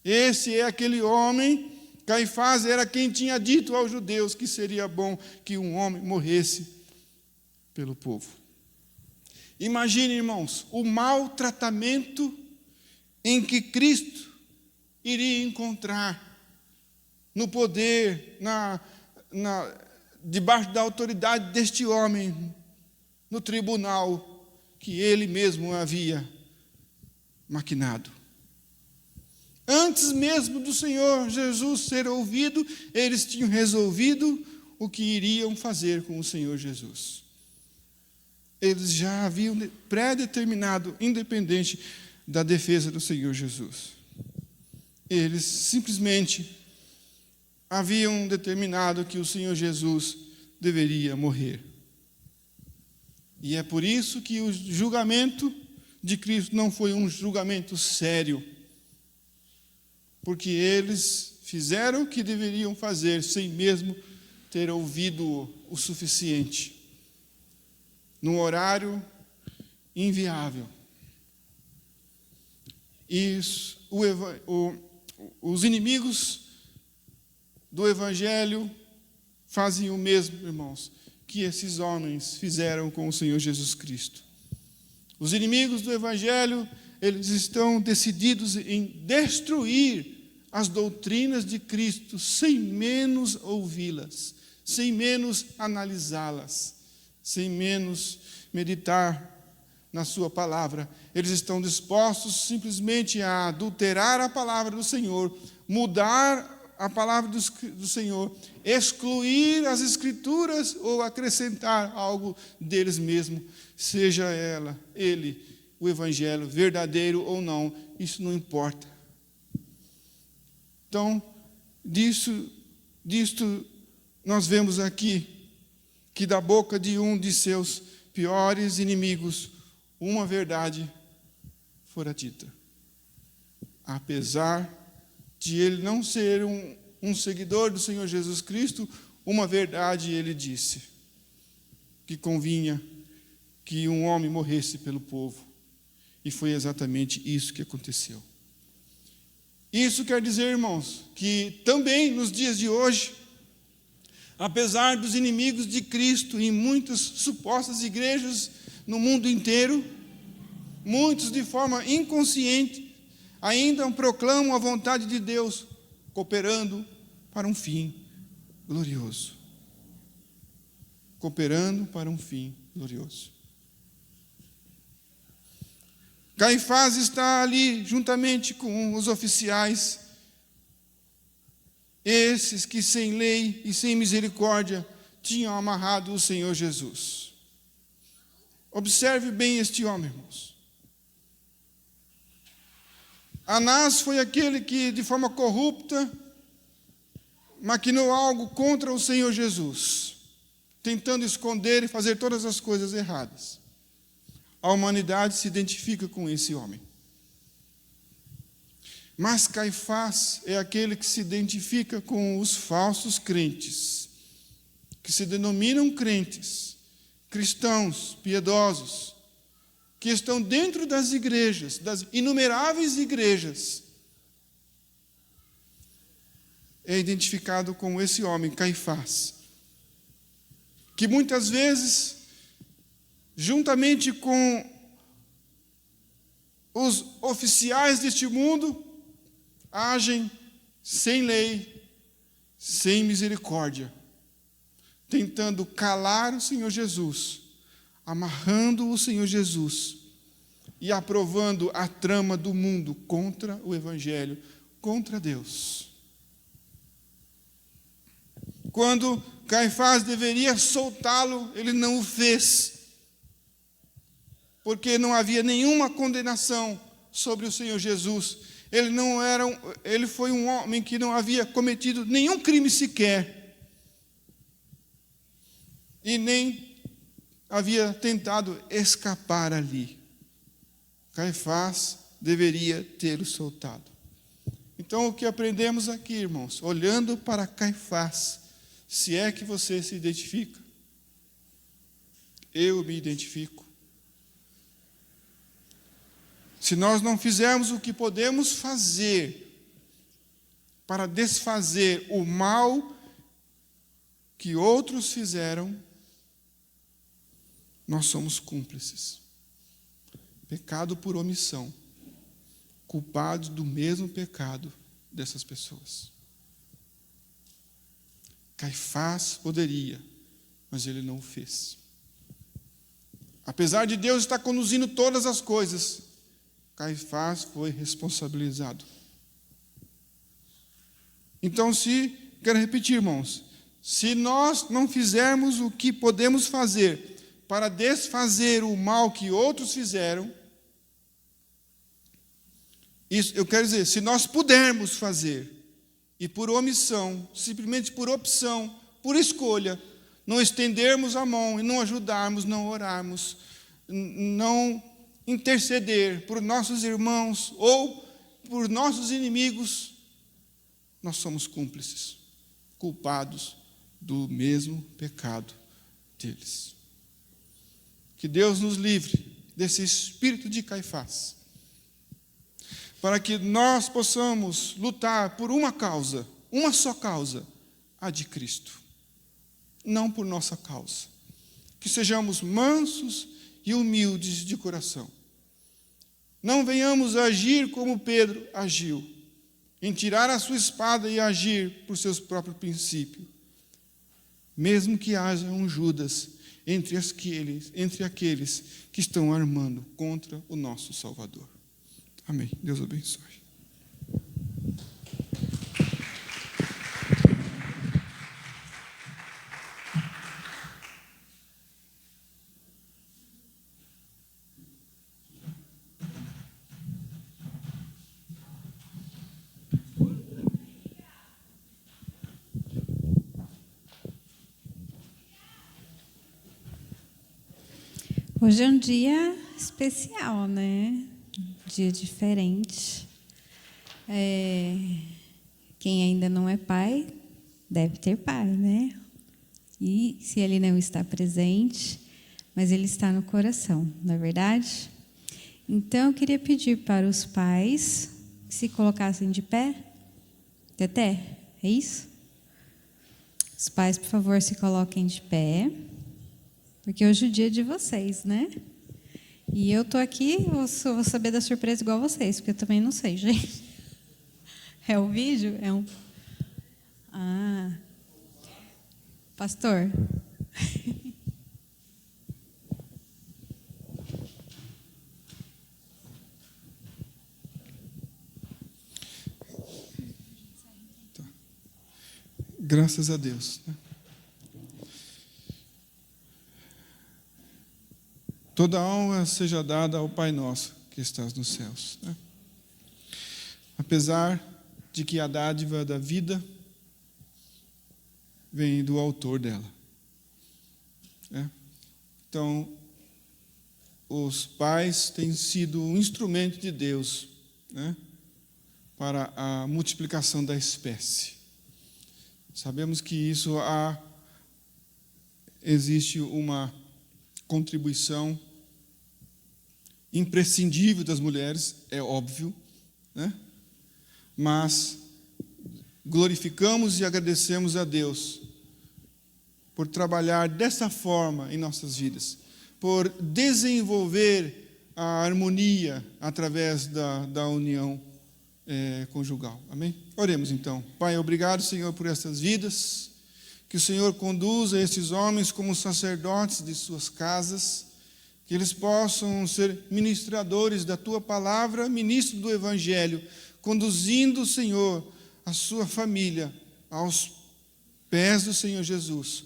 Esse é aquele homem, Caifás era quem tinha dito aos judeus que seria bom que um homem morresse pelo povo. Imagine, irmãos, o mau tratamento em que Cristo iria encontrar no poder, debaixo da autoridade deste homem, no tribunal que ele mesmo havia maquinado. Antes mesmo do Senhor Jesus ser ouvido, eles tinham resolvido o que iriam fazer com o Senhor Jesus. Eles já haviam pré-determinado, independente da defesa do Senhor Jesus. Eles simplesmente haviam determinado que o Senhor Jesus deveria morrer. E é por isso que o julgamento de Cristo não foi um julgamento sério, porque eles fizeram o que deveriam fazer sem mesmo ter ouvido o suficiente, num horário inviável. E os inimigos do Evangelho fazem o mesmo, irmãos, que esses homens fizeram com o Senhor Jesus Cristo. Os inimigos do Evangelho, eles estão decididos em destruir as doutrinas de Cristo, sem menos ouvi-las, sem menos analisá-las, sem menos meditar na sua palavra. Eles estão dispostos simplesmente a adulterar a palavra do Senhor, mudar a palavra do Senhor, excluir as Escrituras ou acrescentar algo deles mesmos, seja ele, o Evangelho, verdadeiro ou não, isso não importa. Então, disto nós vemos aqui que da boca de um de seus piores inimigos, uma verdade fora dita. Apesar de ele não ser um seguidor do Senhor Jesus Cristo, uma verdade ele disse, que convinha que um homem morresse pelo povo. E foi exatamente isso que aconteceu. Isso quer dizer, irmãos, que também nos dias de hoje, apesar dos inimigos de Cristo em muitas supostas igrejas no mundo inteiro, muitos de forma inconsciente ainda proclamam a vontade de Deus, cooperando para um fim glorioso. Cooperando para um fim glorioso. Caifás está ali juntamente com os oficiais, esses que sem lei e sem misericórdia tinham amarrado o Senhor Jesus. Observe bem este homem, irmãos. Anás foi aquele que, de forma corrupta, maquinou algo contra o Senhor Jesus, tentando esconder e fazer todas as coisas erradas. A humanidade se identifica com esse homem. Mas Caifás é aquele que se identifica com os falsos crentes, que se denominam crentes, cristãos, piedosos, que estão dentro das igrejas, das inumeráveis igrejas. É identificado com esse homem, Caifás, que muitas vezes, juntamente com os oficiais deste mundo, agem sem lei, sem misericórdia, tentando calar o Senhor Jesus, amarrando o Senhor Jesus e aprovando a trama do mundo contra o Evangelho, contra Deus. Quando Caifás deveria soltá-lo, ele não o fez, porque não havia nenhuma condenação sobre o Senhor Jesus. Ele foi um homem que não havia cometido nenhum crime sequer, e nem havia tentado escapar ali. Caifás deveria tê-lo soltado. Então, o que aprendemos aqui, irmãos, olhando para Caifás, se é que você se identifica, eu me identifico. Se nós não fizermos o que podemos fazer para desfazer o mal que outros fizeram, nós somos cúmplices. Pecado por omissão, culpados do mesmo pecado dessas pessoas. Caifás poderia, mas ele não o fez. Apesar de Deus estar conduzindo todas as coisas, Caifás foi responsabilizado. Então, quero repetir, irmãos, se nós não fizermos o que podemos fazer para desfazer o mal que outros fizeram, isso, eu quero dizer, se nós pudermos fazer, e por omissão, simplesmente por opção, por escolha, não estendermos a mão e não ajudarmos, não orarmos, não interceder por nossos irmãos ou por nossos inimigos, nós somos cúmplices, culpados do mesmo pecado deles. Que Deus nos livre desse espírito de Caifás, para que nós possamos lutar por uma causa, uma só causa, a de Cristo, não por nossa causa. Que sejamos mansos e humildes de coração. Não venhamos agir como Pedro agiu, em tirar a sua espada e agir por seus próprios princípios, mesmo que haja um Judas entre aqueles que estão armando contra o nosso Salvador. Amém. Deus abençoe. Hoje é um dia especial, né? Dia diferente. Quem ainda não é pai, deve ter pai, né? E se ele não está presente, mas ele está no coração, não é verdade? Então, eu queria pedir para os pais que se colocassem de pé. Teté, é isso? Os pais, por favor, se coloquem de pé. Porque hoje é o dia de vocês, né? E eu tô aqui, vou saber da surpresa igual vocês, porque eu também não sei, gente. É o vídeo? É um... Ah. Pastor. Tá. Graças a Deus, né? Toda honra seja dada ao Pai nosso que estás nos céus, né? apesar de que a dádiva da vida vem do autor dela. Então, os pais têm sido um instrumento de Deus, para a multiplicação da espécie. Sabemos que isso existe uma contribuição imprescindível das mulheres, é óbvio, mas glorificamos e agradecemos a Deus por trabalhar dessa forma em nossas vidas, por desenvolver a harmonia através da união conjugal. Amém? Oremos então. Pai, obrigado, Senhor, por essas vidas, que o Senhor conduza esses homens como sacerdotes de suas casas, que eles possam ser ministradores da Tua palavra, ministros do Evangelho, conduzindo, Senhor, a sua família aos pés do Senhor Jesus,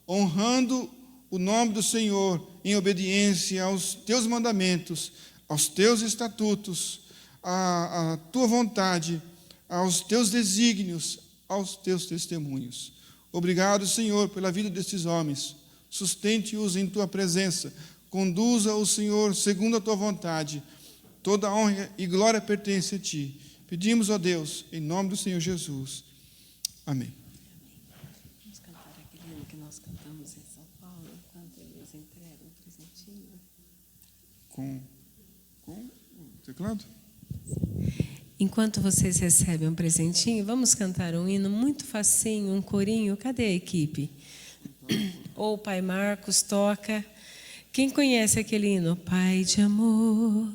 honrando o nome do Senhor em obediência aos Teus mandamentos, aos Teus estatutos, à Tua vontade, aos Teus desígnios, aos Teus testemunhos. Obrigado, Senhor, pela vida destes homens. Sustente-os em Tua presença. Conduza o Senhor segundo a Tua vontade. Toda honra e glória pertence a Ti. Pedimos a Deus, em nome do Senhor Jesus. Amém. Vamos cantar aquele hino que nós cantamos em São Paulo, enquanto eles entregam o presentinho. Com o teclado? Enquanto vocês recebem um presentinho, vamos cantar um hino muito facinho, um corinho. Cadê a equipe? Ou o Pai Marcos toca. Quem conhece aquele hino? Pai de amor,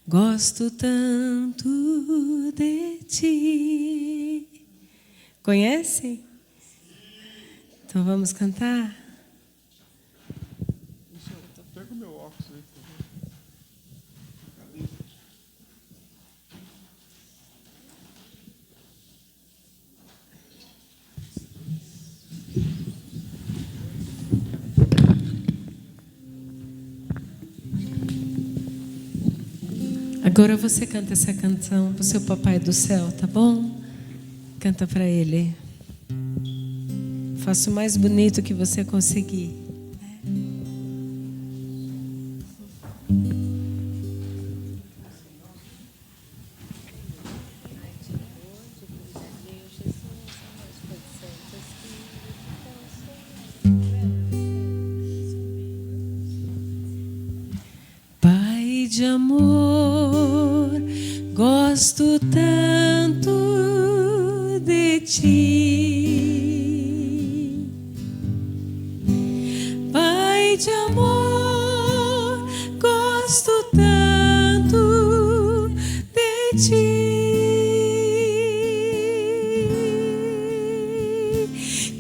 gosto tanto de Ti. Conhecem? Então vamos cantar? Pega o meu óculos aí, por favor. Agora você canta essa canção para o seu papai do céu, tá bom? Canta para ele. Faça o mais bonito que você conseguir. Pai de amor, gosto tanto de Ti. Pai de amor, gosto tanto de Ti.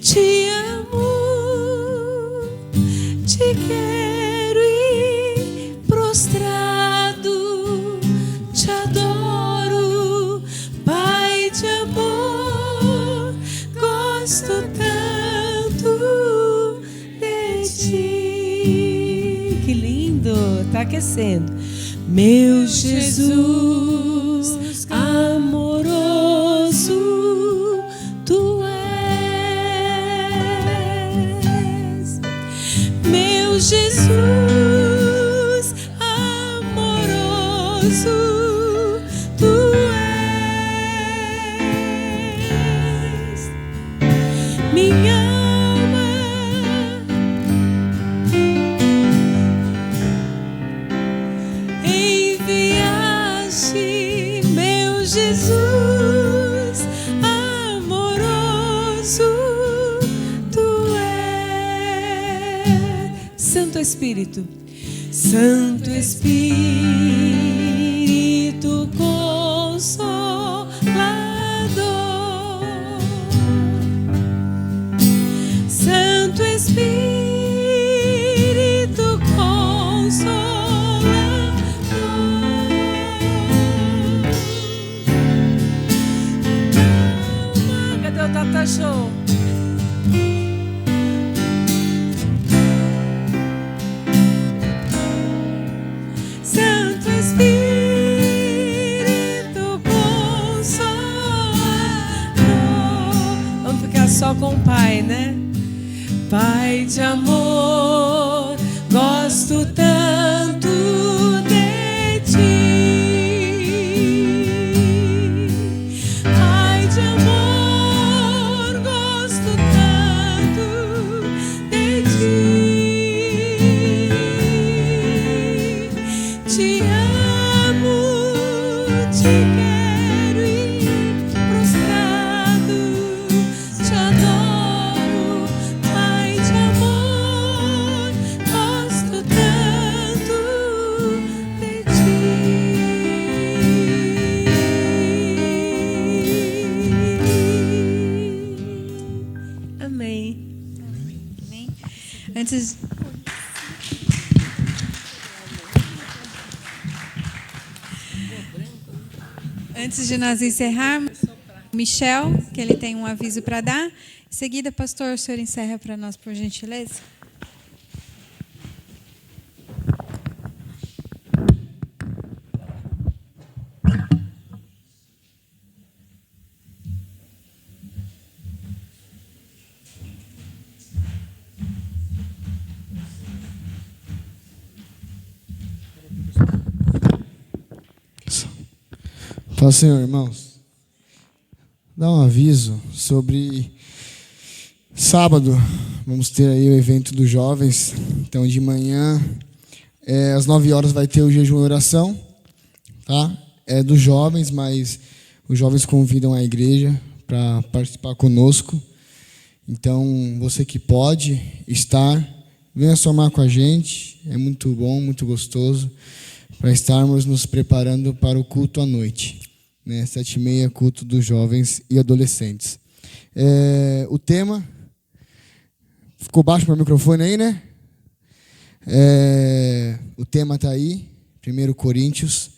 Te amo, te quero e prostrado te adoro. Pai de amor, gosto tanto de Ti. Que lindo, tá aquecendo. Meu Jesus amoroso, Tu és. Meu Jesus amoroso, Tu és. Minha alma enviaste, meu Jesus amoroso, Tu és. Santo Espírito, Santo Espírito Consolador, Santo Espírito Consolador, cadê o Tata Show? Santo Espírito Ai de amor, gosto tanto de ti. Ai de amor, gosto tanto de ti. Te amo, te quero e prostrado te adoro. Ai de amor, gosto tanto de ti. Amém. Amém. Antes de nós encerrarmos, Michel, que ele tem um aviso para dar. Em seguida, pastor, o senhor encerra para nós, por gentileza. Fala, Senhor, irmãos, dá um aviso sobre sábado. Vamos ter aí o evento dos jovens. Então, de manhã, às 9 horas, vai ter o jejum e oração, tá? É dos jovens, mas os jovens convidam a igreja para participar conosco. Então, você que pode estar, venha somar com a gente. É muito bom, muito gostoso, para estarmos nos preparando para o culto à noite, né? 7h30, culto dos jovens e adolescentes. O tema, ficou baixo para o microfone aí, né? O tema está aí, 1 Coríntios.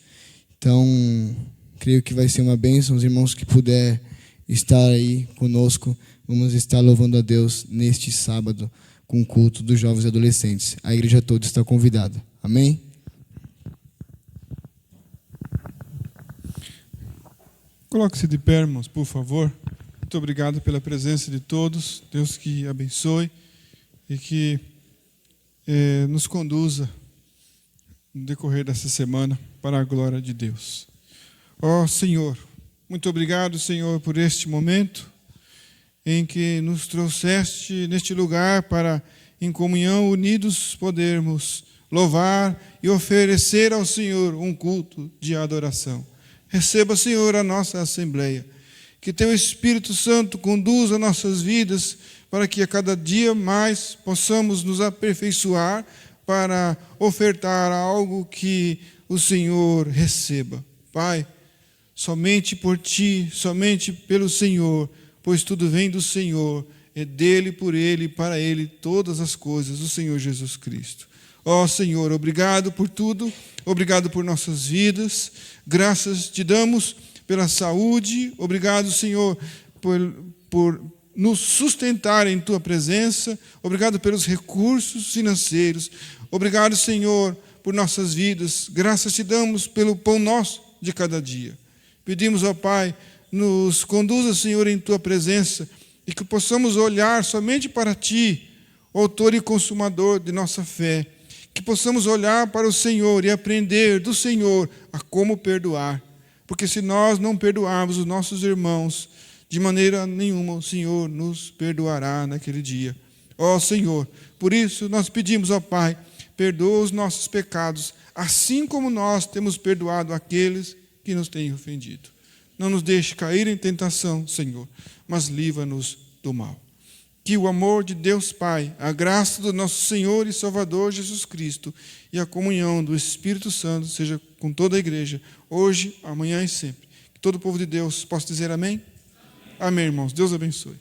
Então, creio que vai ser uma bênção. Os irmãos que puder estar aí conosco, vamos estar louvando a Deus neste sábado com o culto dos jovens e adolescentes. A igreja toda está convidada. Amém? Coloque-se de pé, irmãos, por favor. Muito obrigado pela presença de todos. Deus que abençoe e que nos conduza no decorrer dessa semana para a glória de Deus. Ó Senhor, muito obrigado, Senhor, por este momento em que nos trouxeste neste lugar para, em comunhão, unidos, podermos louvar e oferecer ao Senhor um culto de adoração. Receba, Senhor, a nossa assembleia. Que Teu Espírito Santo conduza nossas vidas para que a cada dia mais possamos nos aperfeiçoar para ofertar algo que o Senhor receba. Pai, somente por Ti, somente pelo Senhor, pois tudo vem do Senhor, é dele, por Ele e para Ele todas as coisas, o Senhor Jesus Cristo. Ó Senhor, obrigado por tudo, obrigado por nossas vidas, graças te damos pela saúde, obrigado, Senhor, por nos sustentar em Tua presença, obrigado pelos recursos financeiros, obrigado, Senhor, por nossas vidas, graças te damos pelo pão nosso de cada dia. Pedimos, ó Pai, nos conduza, Senhor, em Tua presença e que possamos olhar somente para Ti, autor e consumador de nossa fé, que possamos olhar para o Senhor e aprender do Senhor a como perdoar. Porque se nós não perdoarmos os nossos irmãos, de maneira nenhuma o Senhor nos perdoará naquele dia. Ó Senhor, por isso nós pedimos, ó Pai, perdoa os nossos pecados, assim como nós temos perdoado aqueles que nos têm ofendido. Não nos deixe cair em tentação, Senhor, mas livra-nos do mal. Que o amor de Deus Pai, a graça do nosso Senhor e Salvador Jesus Cristo e a comunhão do Espírito Santo seja com toda a igreja, hoje, amanhã e sempre. Que todo o povo de Deus possa dizer amém? Amém, irmãos. Deus abençoe.